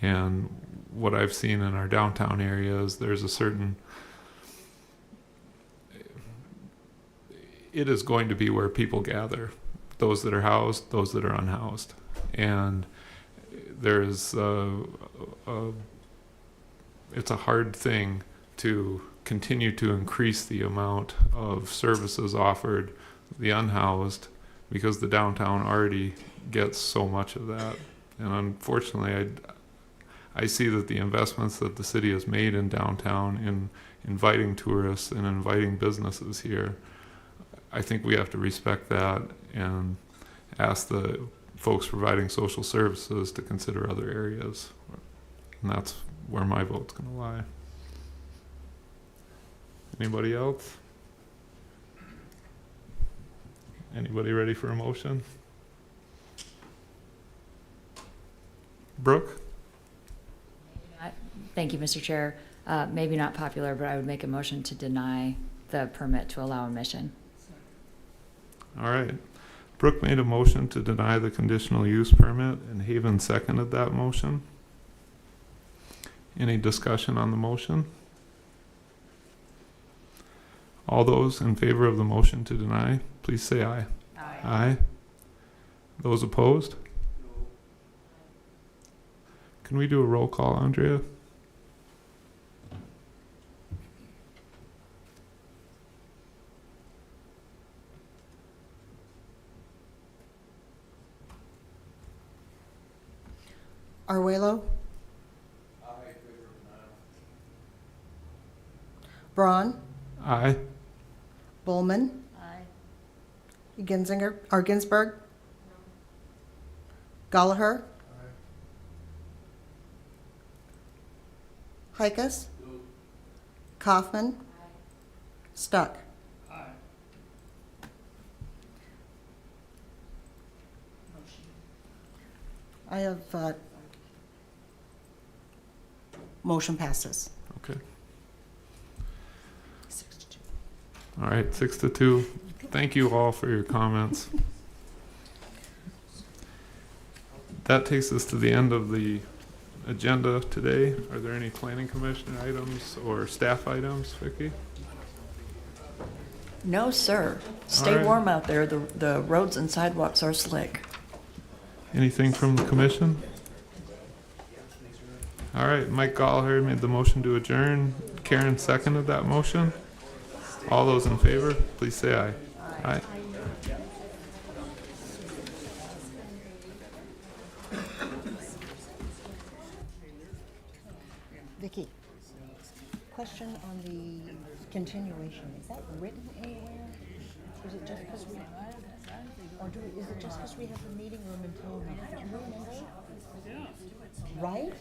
And what I've seen in our downtown area is there's a certain, it is going to be where people gather, those that are housed, those that are unhoused. And there's it's a hard thing to continue to increase the amount of services offered the unhoused, because the downtown already gets so much of that. And unfortunately, I see that the investments that the city has made in downtown in inviting tourists and inviting businesses here, I think we have to respect that and ask the folks providing social services to consider other areas. And that's where my vote's going to lie. Anybody else? Anybody ready for a motion? Brooke? Thank you, Mr. Chair. Maybe not popular, but I would make a motion to deny the permit to allow emission. All right. Brooke made a motion to deny the conditional use permit, and Haven seconded that motion. Any discussion on the motion? All those in favor of the motion to deny, please say aye. Aye. Aye. Those opposed? No. Can we do a roll call, Andrea? Arguello? Braun? Aye. Bullman? Ginzinger, or Ginsburg? Gallagher? Hikas? Kaufman? Stuck? I have, motion passes. Okay. All right, 6-2. Thank you all for your comments. That takes us to the end of the agenda today. Are there any planning commission items or staff items, Vicki? No, sir. Stay right. warm out there. The roads and sidewalks are slick. Anything from the commission? All right, Mike Gallagher made the motion to adjourn. Karen seconded that motion. All those in favor, please say aye. Aye. Vicki, question on the continuation. Is that written anywhere? Is it just because we, or is it just because we have the meeting room until, do you remember? Right?